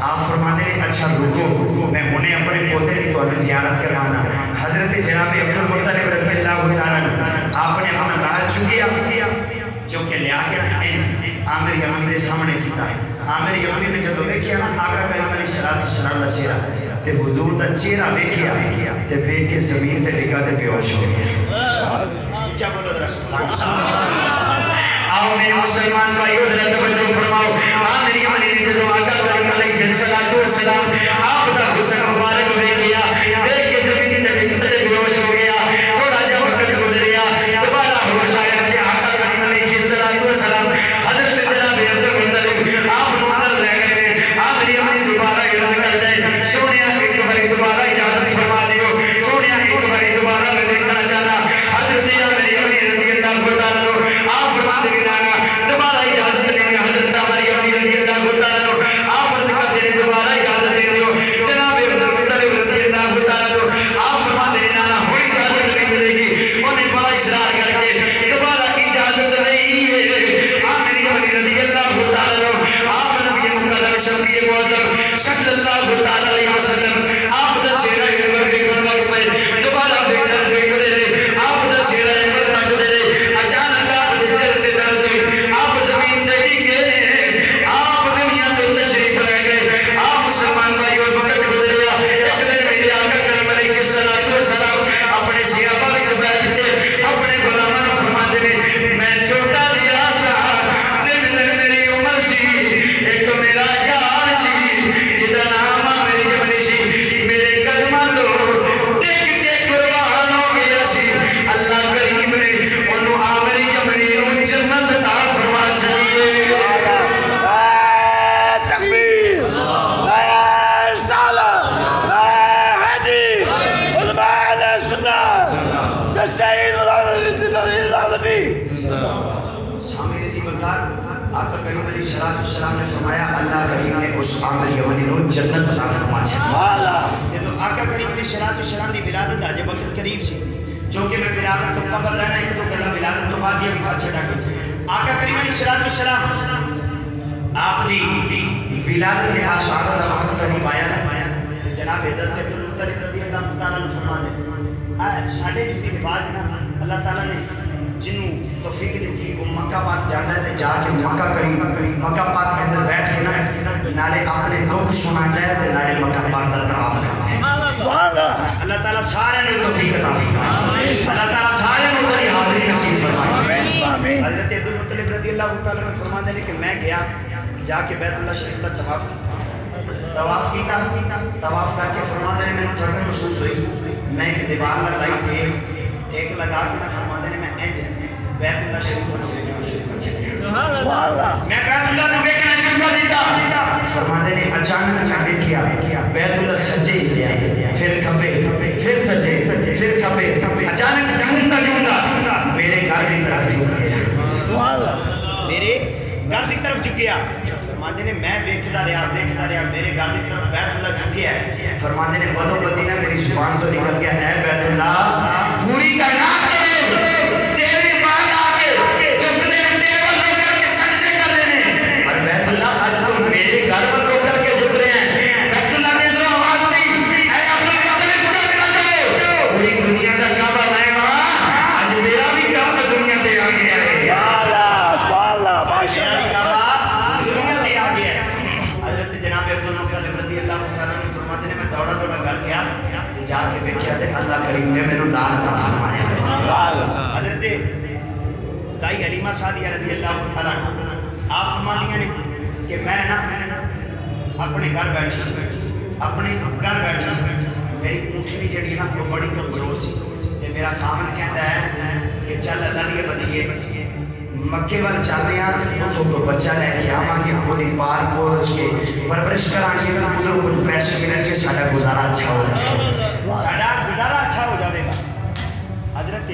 Speaker 1: آپ فرماتے ہیں اچھا رکو میں انہیں اپنے پوتے دی تو انہیں زیارت کروانا حضرت جناب عبدالمطلب رضی اللہ تعالیٰ آپ نے اپنا راج چکیا جو کہ لیا کے عامر یمنی دے سامنے کیتا عامر یمنی نے جب دیکھیا نا آقا کریم علیہ السلام دا چہرہ تے حضور دا چہرہ دیکھیا تے دیکھ کے زمین تے ڈگا تے بے ہوش ہو گیا کیا بولو ذرا سبحان اللہ آؤ میرے مسلمان بھائیو ذرا توجہ فرماؤ عامر یمنی نے جب آقا کریم علیہ السلام آپ دا حسن مبارک دیکھیا دیکھ کے زمین تے ڈگا تے بے ہوش ہو گیا تھوڑا جا وقت گزریا دوبارہ ہوش آیا کہ آقا کریم علیہ السلام حضرت جناب عبدالمطلب آپ نوندر لے گئے آپ نے اپنی دوبارہ ارد کر جائے سونیا ایک باری دوبارہ اجازت فرما دیو سونیا ایک باری دوبارہ میں دیکھنا چاہتا حضرت عامر یمنی رضی اللہ تعالیٰ آپ فرما دے گا دوبارہ اجازت لیں گے حضرت عامر یمنی رضی اللہ تعالیٰ آپ فرد کر دینے دوبارہ اجازت دے دیو جناب عبدالمطلب رضی اللہ تعالیٰ آپ فرما دے گا ہوئی اجازت نہیں ملے گی انہیں بڑا اصرار کر کے دوبارہ اجازت نہیں ہے عامر یمنی رضی اللہ تعالیٰ آپ نبی مقدم شفیع معظم صلی اللہ تعالیٰ علیہ وسلم آپ دا چہرہ انور کے کرنے پہ دوبارہ بیٹھر دیکھ رہے آپ دا چہرہ انور تک دے رہے اچانک آپ دے درد آپ زمین دے ڈگے آپ دنیا تو تشریف لے گئے آپ مسلمان بھائی اور وقت گزریا ایک دن میرے آقا کریم علیہ السلام اپنے صحابہ وچ بیٹھ کے اپنے غلاماں فرما دے میں چھوٹا جہا سا میری عمر سی ایک میرا یار سی جدا نام عامر یمنی سی میرے کلمہ تو دیکھ کے قربان ہو گیا سی اللہ کریم نے انہوں عامر یمنی نو جنت عطا فرما چھڑیے
Speaker 3: تکبیر نعرہ رسالت نعرہ حیدر علماء علیہ السنہ السعید العالمین
Speaker 1: سامع رضی بکار آقا کریم علیہ السلام نے فرمایا اللہ کریم نے اس عامر یمنی نو جنت عطا فرما چھڑیے یہ تو آقا کریم علیہ السلام دی ولادت آجے وقت قریب سی جو کہ میں ولادت تو قبل رہنا ایک دو گلا ولادت تو بعد یہ بکار چھڑا گئی آقا کریم علیہ السلام آپ دی ولادت کے آسان دا وقت قریب آیا نا جناب حضرت عبدالمطلب رضی اللہ تعالیٰ نے فرما دے ساڑھے جتنی کے بعد نا اللہ تعالیٰ نے جنہوں توفیق دیتی وہ مکہ پاک جاتا ہے جا کے مکہ پاک کے اندر بیٹھ کے نا نالے اپنے دکھ سناتا ہے تے نالے مکہ پاک دا طواف کرتا ہے اللہ تعالیٰ سارے نے توفیق عطا فرمائے اللہ تعالیٰ سارے نے تیری حاضری نصیب فرمائے حضرت عبدالمطلب رضی اللہ تعالیٰ نے فرما دے کہ میں گیا جا کے بیت اللہ شریف کا طواف کر کے فرما دے میں نے تھکن محسوس ہوئی میں ایک دیوار میں لائی ٹیک لگا کے نہ فرما دے میں انج بیت اللہ شریف میں بیت اللہ نے بیٹھنا شروع کر دیتا فرما دے نے اچانک جب کیا بیت اللہ سجے لیا پھر کھپے پھر سجے پھر کھپے اچانک جھومتا میرے گھر کی طرف جھوم گیا میرے گھر کی طرف جھکیا فرماتے نے میں دیکھتا رہا میرے گھر کی طرف بیت اللہ جھکیا ہے فرماتے نے بدو بدی نہ میری زبان تو نکل گیا ہے بیت اللہ پوری کائنات تیرے بعد آ کے جھکنے میں تیرے والوں کر کے سجدے کر رہے ہیں اور بیت اللہ آج تو میرے گھر والوں کر کے جھک رہے ہیں بیت اللہ نے ادھر آواز دی اے اپنے مطلب چل پڑو پوری دنیا کا کعبہ میں وہاں آج میرا بھی کعبہ دنیا پہ آ گیا ہے میرا بھی کعبہ دنیا پہ آ گیا ہے حضرت جناب عبدالمطلب رضی اللہ تعالیٰ نے فرماتے ہیں میں دوڑا گھر گیا جا کے دیکھا تے اللہ کریم نے میرے نال عطا فرمایا ہے حضرت دائی حلیمہ سعدیہ رضی اللہ تعالیٰ آپ فرماتی ہیں کہ میں نا اپنے گھر بیٹھی سی میری اونٹنی جڑی نا وہ بڑی کمزور سی تے میرا خامد کہتا ہے کہ چل اللہ لیے بدیے مکے وال چلنے تو کوئی بچہ لے کے آواں گے وہ پال پوچھ کے پرورش کران گے تو ادھر کچھ پیسے ملیں گے ساڈا گزارا اچھا ہو جائے گا ساڈا گزارا اچھا ہو جائے گا حضرت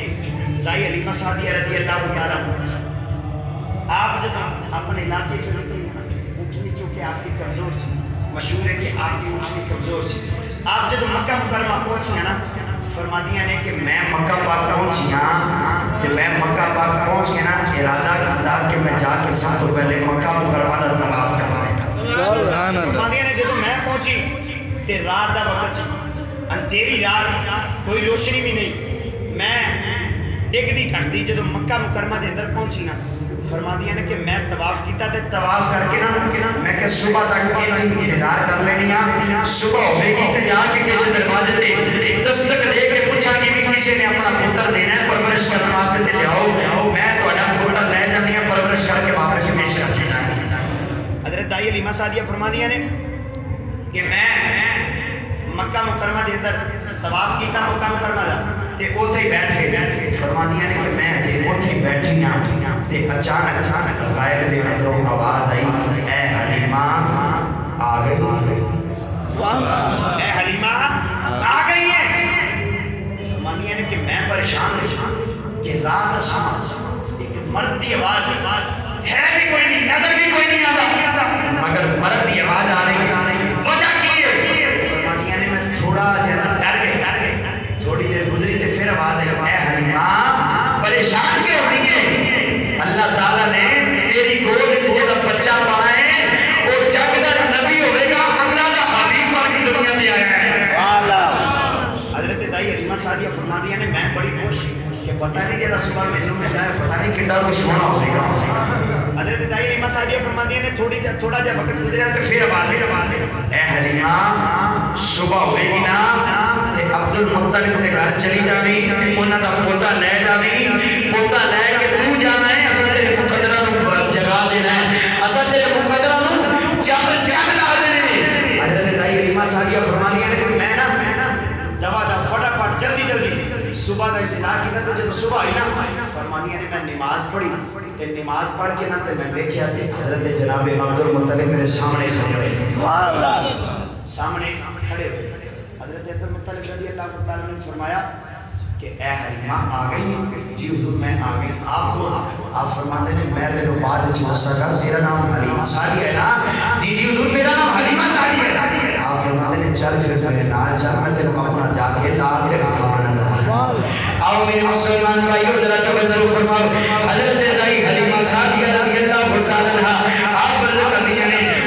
Speaker 1: دائی حلیمہ سعدیہ رضی اللہ تعالیٰ عنہ آپ جب اپنے علاقے چ نکلی ہیں اٹھنی چونکہ آپ کی کمزور تھی مشہور ہے کہ آپ کی اٹھنی کمزور تھی آپ جب مکہ مکرمہ پہنچی ہیں نا فرما دیا نے کہ میں مکہ پاک پہنچی ہاں کہ میں مکہ پاک پہنچ کے نا ارادہ کرتا کہ میں جا کے سب تو پہلے مکہ مکرمہ کا طواف کروایا فرما دیا نے جب میں پہنچی تے رات دا وقت سی اندھیری رات کوئی روشنی بھی نہیں میں ڈگ دی گھٹ دی جب مکہ مکرمہ دے اندر پہنچی نا فرما دیا نے کہ میں طواف کیتا تے طواف کر کے نا میں کہ صبح تک انتظار کر لینی ہاں صبح ہوئے گی تے جا کے کسی دروازے تے دستک دے کے پوچھا کہ بھی کسی نے اپنا پتر دینا ہے پرورش کرنے واسطے تے لیاؤ میں تہاڈا پتر لے جانی ہاں پرورش کر کے واپس پیش کر چاہیے حضرت دائی حلیمہ سعدیہ فرما دیا نے کہ میں مکہ مکرمہ دے اندر طواف کیتا مکہ مکرمہ دا تے اوتھے ہی بیٹھ کے فرما دیا نے کہ میں اجے اوتھے بیٹھی ہاں تے اچانک غائب دے اندروں آواز آئی اے حلیمہ آ گئی اے حلیمہ آ گئی ہے فرما دیا نے کہ میں پریشان ہوں کہ رات اساں ایک مرد دی آواز ہے بھی کوئی نہیں نظر بھی کوئی نہیں آتا مگر مرد دی آواز آ رہی ہے وجہ کی ہے فرما دیا نے میں تھوڑا جہاں ڈر گئی تھوڑی دیر گزری تے پھر آواز ہے اے حلیمہ پریشان کیوں ہونی ہے اللہ تعالیٰ نے تیری گود جہاں بچہ پانا ہے وہ جگ دا نبی ہوئے گا اللہ دا حبیب پاک کی دنیا تے آیا ہے حضرت دائی حلیمہ سعدیہ فرما دیا نے میں بڑی خوش کہ پتہ نہیں جڑا صبح مینوں ملنا ہے پتہ نہیں کڈا کوئی سونا ہوئے گا حضرت دائی حلیمہ سعدیہ فرما دیا نے تھوڑا جا وقت گزرا تے پھر آواز ہے اے حلیمہ صبح ہوئے گی نا تے عبد المطلب دے گھر چلی جانی انہاں دا پوتا لے جانی پوتا لے کے تو جانا ہے اصل تیرے مقدرہ نو جگا دینا ہے اصل تیرے مقدرہ نو جگنا دینے حضرت دائی حلیمہ سعدیہ فرما دیا نے کہ میں نا دوا دا فٹافٹ جلدی صبح دا انتظار کیتا تو جب صبح آئی نا فرما دیا نے میں نماز پڑھی تے نماز پڑھ کے نا تے میں دیکھیا تے حضرت جناب عبد المطلب میرے سامنے کھڑے ہوئے سامنے کھڑے ہوئے حضرت عبد المطلب رضی اللہ تعالیٰ نے فرمایا کہ اے حلیمہ آ گئی جی حضور میں آ گئی آپ کو آپ فرما دے میں تیرے بعد دسا گا تیرا نام حلیمہ سعدیہ ہے نا جی حضور میرا نام حلیمہ سعدیہ ہے آپ فرما دے چل پھر میرے نال چل میں تیرے اپنا جا کے لال کے رکھا نظر آؤ میرے مسلمان بھائیو ذرا توجہ فرماؤ حضرت دائی حلیمہ سعدیہ رضی اللہ تعالیٰ عنہ آپ نے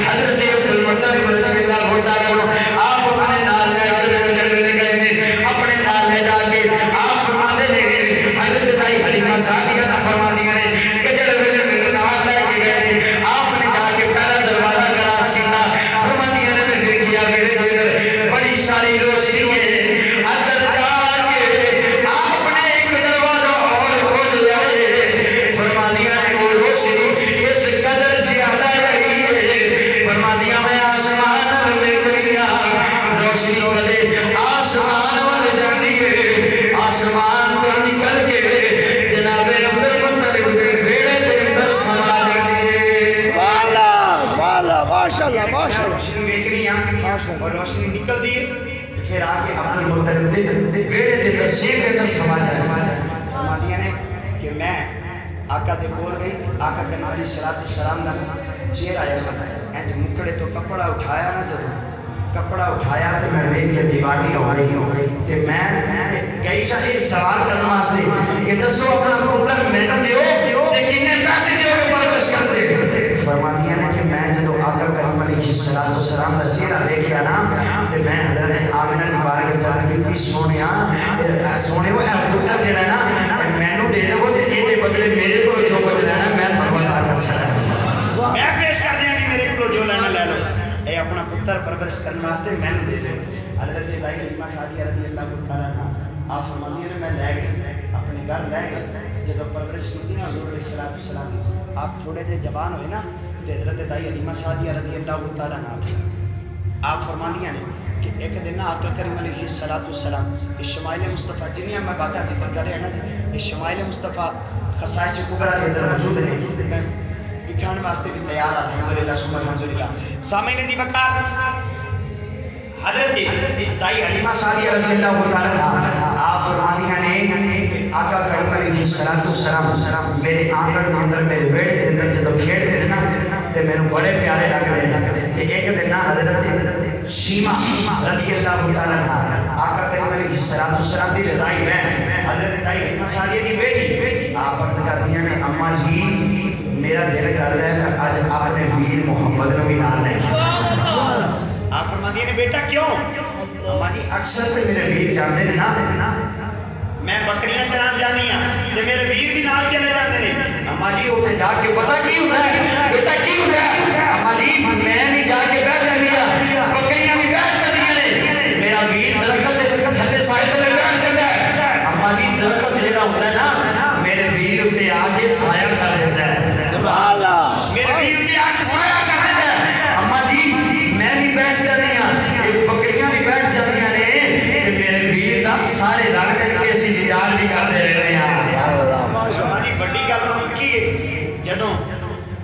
Speaker 1: حضرت عبد المطلب رضی اللہ تعالیٰ عنہ آپ اپنے نال لے کے جڑے گئے اپنے نال لے جا کے آپ فرما دے حضرت دائی حلیمہ سعدیہ نے فرما دیا نے کہ جڑے میرے نال لے کے گئے آپ نے جا کے پہلا دروازہ کراس کیتا فرما دیا نے میں دیکھیا میرے اندر بڑی ساری روشنی ہے اندر جا کے آپ نے ایک دروازہ اور کھول لیا ہے فرما دیا نے وہ روشنی اس قدر زیادہ رہی ہے فرما دیا میں آسمان میں کریا روشنی والے آسمان والے جاتی ہے آسمان تو نکل کے جناب عبد المطلب دے ویڑے دے اندر سما جاتی ہے
Speaker 3: والا ماشاءاللہ ماشاءاللہ
Speaker 1: روشنی دیکھ رہی ہیں اور روشنی نکل دی پھر آ کے عبد المطلب دے ویڑے دے اندر سیک دے اندر سما جاتی فرما دیا نے کہ میں آقا دے بول گئی آقا کریم علیہ السلام دا چہرہ آیا اینج مکڑے تو کپڑا اٹھایا نہ جدو کپڑا اٹھایا تو میں دیکھ کے دیوانی ہو گئی تے میں کئی سارے سوال کرنا واسطے کہ دسو اپنا پتر مینوں دیو تے کنے پیسے دیو گے پرورش کرتے فرما دیا نے کہ میں جدو آقا کریم علیہ السلام دا چہرہ دیکھیا نا تے میں حضرت آمنہ دی بارگاہ چل کے کتنی سونے وہ پتر جڑا ہے نا مینوں دے دو تے اے دے بدلے میرے کو جو کچھ لینا میں تھانوں بتا اچھا ہے میں پیش کر دیا کہ میرے کو جو لینا لے لو اے اپنا پتر پرورش کرنے واسطے میں دے دے حضرت دائی حلیمہ سعدیہ رضی اللہ تعالیٰ عنہ آپ فرماتی ہیں میں لے گئے اپنے گھر لے گئے جب پرورش کی تھی نا حضور علیہ السلام آپ تھوڑے دیر جوان ہوئے نا تو حضرت دائی حلیمہ سعدیہ رضی اللہ تعالیٰ عنہ آپ فرماتی ہیں کہ ایک دن آقا کریم علیہ السلام اس شمائل مصطفیٰ جنہیں میں باتیں ذکر کر رہے ہیں نا اس شمائل مصطفیٰ خصائص کبرا کے اندر موجود ہیں میں دکھانے واسطے بھی تیار الحمدللہ ثم الحمدللہ. سامعین عزیز وقار حضرت دائی حلیمہ سعدیہ رضی اللہ تعالیٰ عنہ آپ فرمانیاں نے کہ آقا کریم علیہ السلام میرے آنگن دے اندر میرے بیڑے دے اندر جدو کھیڑ دے رہنا تے میں بڑے پیارے لگ دے تے ایک دن حضرت شیمہ رضی اللہ تعالیٰ عنہ آقا کریم علیہ السلام دی رضائی بہن حضرت دائی حلیمہ سعدیہ دی بیٹی آپ عرض کر دیا نے اماں جی میرا دل کر دے میں آج اپنے ویر محمد نبی نال لے کے جاؤں. آپ فرما دیا نے بیٹا کیوں؟ اماں جی اکثر تے میرے ویر جاندے نے نا میں بکریاں چران جانی ہاں تے میرے ویر بھی نال چلے جاندے نے. اماں جی اوتھے جا کے پتہ کی ہوندا ہے بیٹا کی ہوندا ہے؟ اماں جی میں نہیں جا کے بیٹھ جاندی ہاں بکریاں بھی بیٹھ جاندیاں نے میرا ویر درخت دے تھلے سائے تے بیٹھ جاندا ہے. اماں جی درخت جڑا ہوندا ہے نا میرے ویر تے آ کے سایہ کر دیتا ہے. سبحان اللہ. میرے ویر تے آ کے سایہ کر دیتا ہے. اماں جی میں بھی بیٹھ جاندی ہاں بکریاں بھی بیٹھ جاندیاں نے تے میرے ویر دا سارے رل مل کے اسی دیدار بھی کرتے رہنے ہیں. ہماری بڑی گل کی جدوں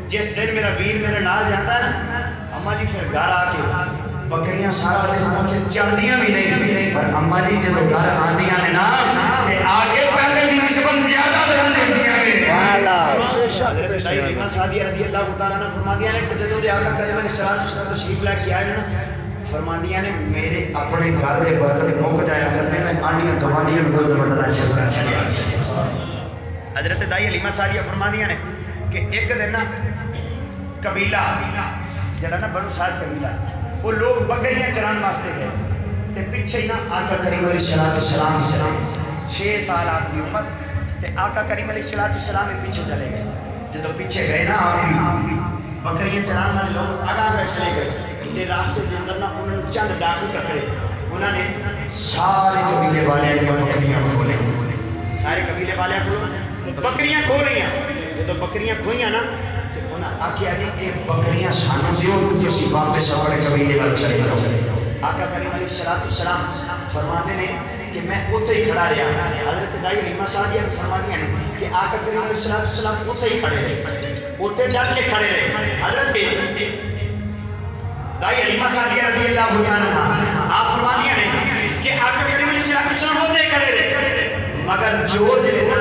Speaker 1: جس دن میرا ویر میرے نال جاتا ہے نا اماں جی پھر گھر آ کے بکریاں سارا دن مجھے چڑھدیاں بھی نہیں پر اماں جی جدوں گھر آندیاں نے نا تے آگے پہلے دی نسبت زیادہ دن دیندیاں نے. حضرت دائی حلیمہ سعدیہ رضی اللہ تعالیٰ عنہ فرما دیا نے کہ جدوں دے آقا کریم علیہ السلام تشریف لے کے آئے نا فرما دیا نے میرے اپنے گھر دے برکت موک جایا کرنے میں آنیاں گوانیاں دودھ بڑھنا شروع کر چلے. حضرت دائی حلیمہ سعدیہ فرما دیا نے کہ ایک دن نا قبیلہ جڑا نا بنو سعد قبیلہ وہ لوگ بکریاں چران واسطے گئے تے پیچھے ہی نا آقا کریم علیہ السلام 6 سال آپ کی عمر تے آقا کریم علیہ السلام میں پیچھے چلے گئے. جدو پیچھے گئے نا آپ بکریاں چران والے لوگ آگاہ چلے گئے تے راستے دے اندر نا انہوں نے چند ڈاکو ٹکرے انہوں نے سارے قبیلے والے بکریاں کھولے سارے قبیلے والے بکریاں کھولیں جدو بکریاں کھوئیاں نا تے انہوں آکھیا جی یہ بکریاں سانوں دیو تو تسی واپس اپنے قبیلے والے چلے جاؤ. آقا کریم علیہ السلام فرماتے ہیں کہ میں اوتھے ہی کھڑا رہا. حضرت دائی حلیمہ سعدیہ نے فرما دیا نے کہ آقا کریم علیہ السلام اوتھے ہی کھڑے رہے اوتھے ڈٹ کے کھڑے رہے. حضرت دائی حلیمہ سعدیہ رضی اللہ تعالیٰ عنہ آپ فرما دیا نے کہ آقا کریم علیہ السلام اوتھے ہی کھڑے رہے مگر جو دے نا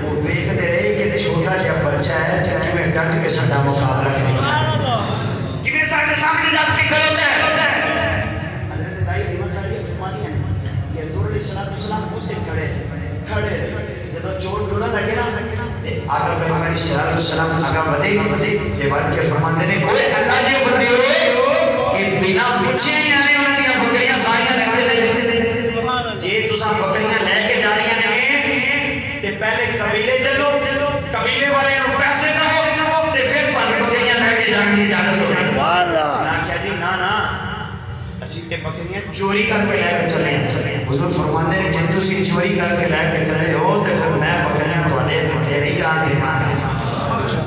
Speaker 1: وہ دیکھتے رہے کہ چھوٹا جہا بچہ ہے جہاں میں ڈٹ کے ساڈا مقابلہ کریں کہ میں ساڈے سامنے ڈٹ کے کھڑوتا ہے. حضرت دائی حلیمہ سعدیہ فرما دیا نے کہ حضور علیہ السلام اوتھے کھڑے جدو چور ڈولا لگے نا آقا کریم علیہ السلام آگاہ بدے تے بات کے فرماندے نے اوے اللہ دے بندے ہوئے یہ بنا پیچھے ہی آنے انہوں نے بکریاں ساریاں لے چلے جی تساں بکریاں لے کے جا رہی ہیں تے پہلے قبیلے چلو قبیلے والے نو پیسے دو تے پھر پانی بکریاں لے کے جان دی اجازت ہو نا کیا جی نا اسی تے بکریاں چوری کر کے لے کے چلے حضور فرماندے نے جے تسی چوری کر کے لے کے چلے ہو تے پھر میں بکریاں تواڈے ہتھے نہیں جان دینا.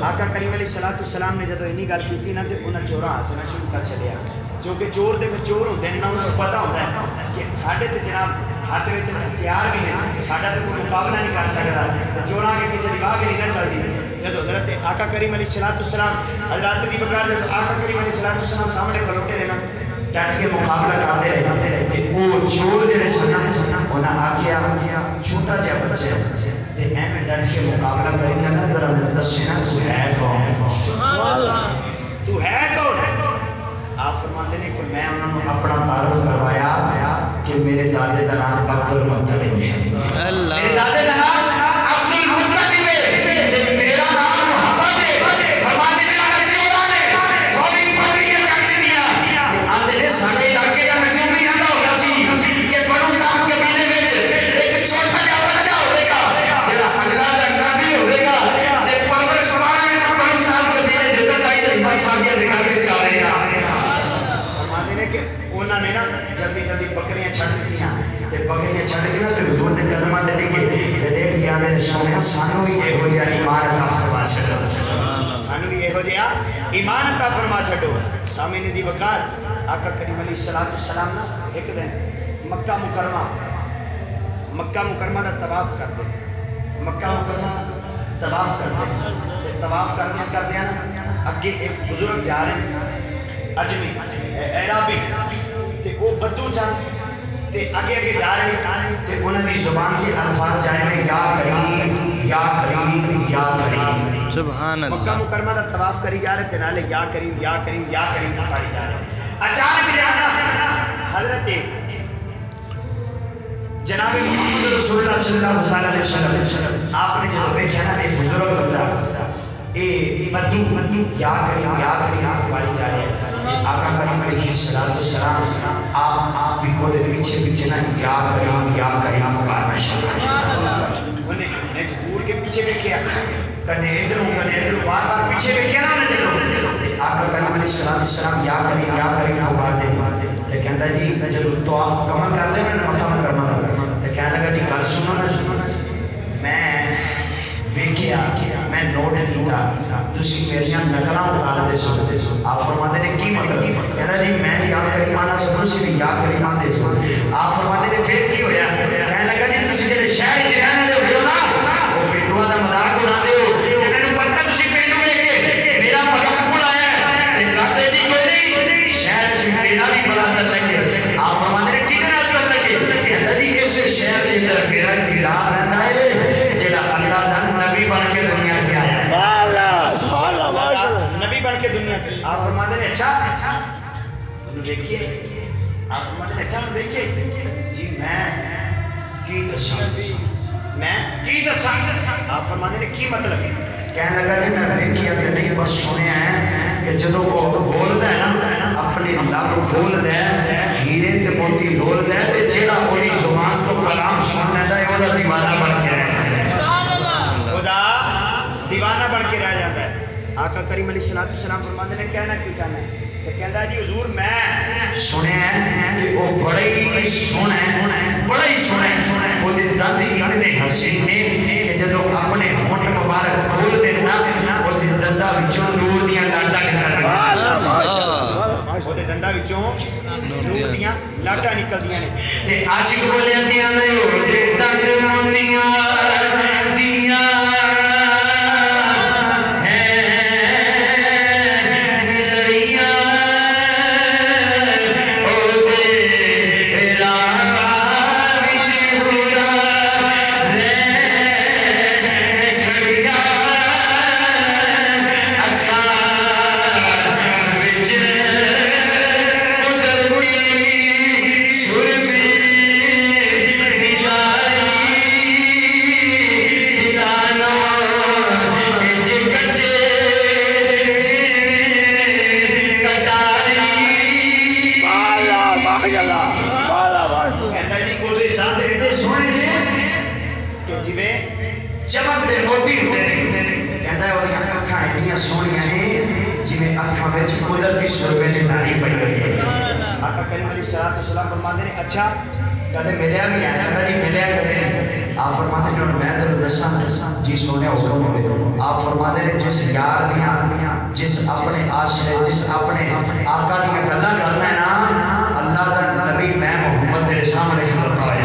Speaker 1: آقا کریم علیہ السلام نے جدو اینی گل کیتی نا تے انہاں چوراں ہسنا شروع کر چھڈیا کیونکہ چور دے پھر چور ہوندے نے انہاں نوں پتہ ہوندا ہے کہ ساڈے تے جناب ہاتھ وچ ہتھیار بھی نے ساڈا تے کوئی مقابلہ نہیں کر سکدا تے چوراں کے کسے دی واہ نہیں چلدی. جدو حضرت آقا کریم علیہ السلام حضرات دی بکار جدو آقا کریم علیہ السلام سامنے کھلوتے رہے نا ڈٹ کے مقابلہ کرتے رہے تے او چور جڑے سن انہاں آکھیا چھوٹا جہا بچہ تے میں ڈٹ کے مقابلہ کریں گا نا ذرا میں دسے نا تو ہے کون تو ہے کون. آپ فرماتے ہیں کہ میں انہوں نے اپنا تعارف کروایا کہ میرے دادے دا نام عبد المطلب ہے میرے دادے دا نام عبد المطلب ہے میرا نام محمد ہے. فرماتے ہیں اگر چورا نے تھوڑی بکریاں چڑھتے دیا آندے نے ساڑھے علاقے کا نجوم بھی رہتا ہوگا سی کہ بنو صاحب کے بینے میں ایک چھوٹا جا بچہ ہوئے گا جڑا اللہ دا نبی ہوئے گا تے پرور سبحان میں جو بنو صاحب کے بینے دیتا دائی حلیمہ سعدیہ ذکر کے چاہے گا. فرماتے ہیں کہ انہوں نے نا جلدی بکریاں چھڑ دیتی ہیں تے بکریاں چھڑ کے نا تے حضور دے قدماں تے ڈگے تے دیکھ کے آندے نے سونے سانو ہی یہ ہو جا ایمان عطا فرما چھڈو سانو ہی یہ ہو جا ایمان عطا فرما چھڈو. سامعین دی وقار آقا کریم علیہ السلام نا ایک دن مکہ مکرمہ دا طواف کرتے مکہ مکرمہ طواف کرتے طواف کردیا نا اگے ایک بزرگ جا رہے ہیں اجمی اعرابی تے وہ بدو چن تے اگے جا رہے ہیں تے انہاں دی زبان کے الفاظ جا رہے ہیں یا کریم یا کریم یا کریم
Speaker 2: سبحان اللہ
Speaker 1: مکہ مکرمہ دا طواف کری جا رہے تے نالے یا کریم یا کریم یا کریم پکاری جا رہے ہیں اچانک جانا حضرت جناب محمد رسول اللہ صلی اللہ علیہ وسلم آپ نے جب دیکھا نا ایک بزرگ بندہ اے بدو یا کریم پکاری جا رہے ہیں آقا کریم علیہ السلام آپ بھی کو دے پیچھے نا یا کریم پکارنا شروع انہیں جبور کے پیچھے بیکھیا کدے ادھروں بار بار پیچھے بیکھیا نا جدو آقا کریم علیہ السلام یا کریم پکار دے تے کہندا جی جدو طواف کمل کر لے میں مکہ مکرمہ تے کہنے لگا جی گل سنو نا میں ویکھیا میں نوٹ کیتا تسی میریاں نقلاں اتار دے سو آپ فرماتے نے کی مطلب کہندا جی میں یا کریمانہ سمجھ سی یا کریمان دے سو آپ فرماتے نے پھر کی ہویا کہنے لگا جی تسی جڑے شہر وچ رہنے دے ہو نا وہ پنڈواں دا مذاق اڑا دے ہو کہ مینوں پتہ تسی پنڈ ویکھ کے میرا مذاق اڑایا ہے تے گل دی کوئی نہیں شہر وچ میرا بھی بڑا دل لگے آپ فرماتے نے کی نال دل لگے کہندا جی اس شہر دے اندر میرا کردار رہندا ہے جڑا اللہ دا نبی بن کے دنیا تے آیا ہے نبی بن کے دنیا تے آپ فرماتے ہیں اچھا انہوں دیکھئے آپ فرماتے ہیں اچھا انہوں دیکھئے جی میں کی دساں آپ فرماتے ہیں کی مطلب کہنے لگا جی میں دیکھئے تے نہیں بس سنے ہیں کہ جدو وہ بول دے نا اپنی لب کھول دے ہیرے تے موتی رول دے تے جیڑا اوری زبان تو کلام سننے دا وہ دا دیوانہ بن کے رہ جاتا ہے خدا دیوانہ بن کے رہ جاتا ہے آقا کریم علیہ السلام فرماتے ہیں کہنا کی چاہنا ہے تو کہتا ہے جی حضور میں سنے ہیں کہ وہ بڑے ہی سنے وہ دے دندی اتنے حسینے کہ جدو اپنے ہونٹ مبارک کھول دینا وہ دے دندہ وچوں نور دیاں لاٹا نکل دیا وہ دے دندہ وچوں نور دیاں لاٹا نکل دیا نے تے عاشق بولے دیاں نہیں ہو دے دند مونیاں دیاں چمک دے موتی ہوتے ہیں کہتا ہے وہ اکھاں ایڈیاں سونیاں ہیں جنہیں اکھاں وچ قدرتی سربے دی داری پئی ہوئی ہے آقا کریم علیہ السلام فرماتے ہیں اچھا کہتے ملیا بھی ہے کہتا جی ملیا کہتے ہیں آپ فرماتے ہیں میں تینوں دساں جی سونے حکم ہوئے آپ فرماتے ہیں جس یار دیاں جس اپنے عاشق جس اپنے آقا دیاں گلاں کرنا ہے نا اللہ دا نبی میں محمد تیرے سامنے کھڑا ہے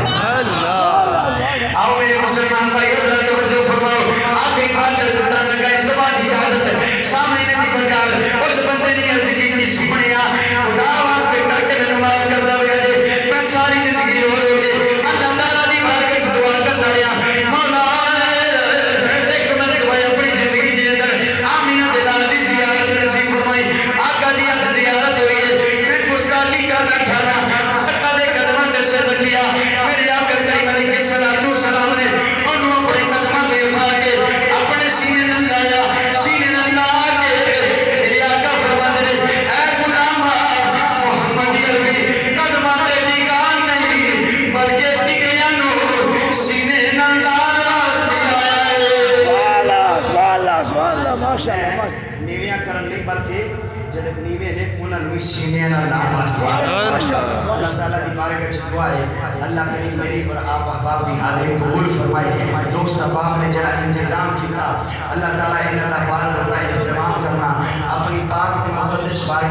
Speaker 1: آؤ میرے مسلمان بھائی حضرت توجہ فرماؤ آخری بات کر دیتا لگا اس بات کی اجازت ہے سامنے نہیں بکار اس بندے نے عرض کی سپنیا خدا واسطے کر کے میں نماز کرتا ہوا جے میں ساری زندگی رو رو کے اللہ تعالیٰ دی بارگاہ وچ دعا کرتا رہا مولا ایک منٹ بھائی اپنی زندگی دے اندر آمینہ دے لال دی زیارت نصیب فرمائی آقا دی زیارت ہوئی ہے میں گستاخی کر بیٹھا رہا آقا دے قدموں تے سر رکھیا میرے آقا کریم علیہ السلام نے انہوں اپنے قدموں پہ اٹھا کے اپنے سینے نہ لایا سینے نہ لا کے میرے آقا فرماتے ہیں اے غلام محمد عربی قدموں پہ ٹکان نہیں بلکہ ٹکیاں نو سینے نہ لا
Speaker 3: سبحان اللہ ماشاءاللہ
Speaker 1: نیویاں کرن نہیں بلکہ جڑے نیوے نے انہاں نو سینے نال نام واسطے اللہ تعالیٰ دی بارگاہ وچ دعا ہے اللہ کریم میری اور آپ احباب دی حاضری قبول فرمائے دوست احباب نے جڑا انتظام کیتا اللہ تعالیٰ انہاں دا بار بڑا اہتمام کرنا اپنی پاک تے مقدس بارگاہ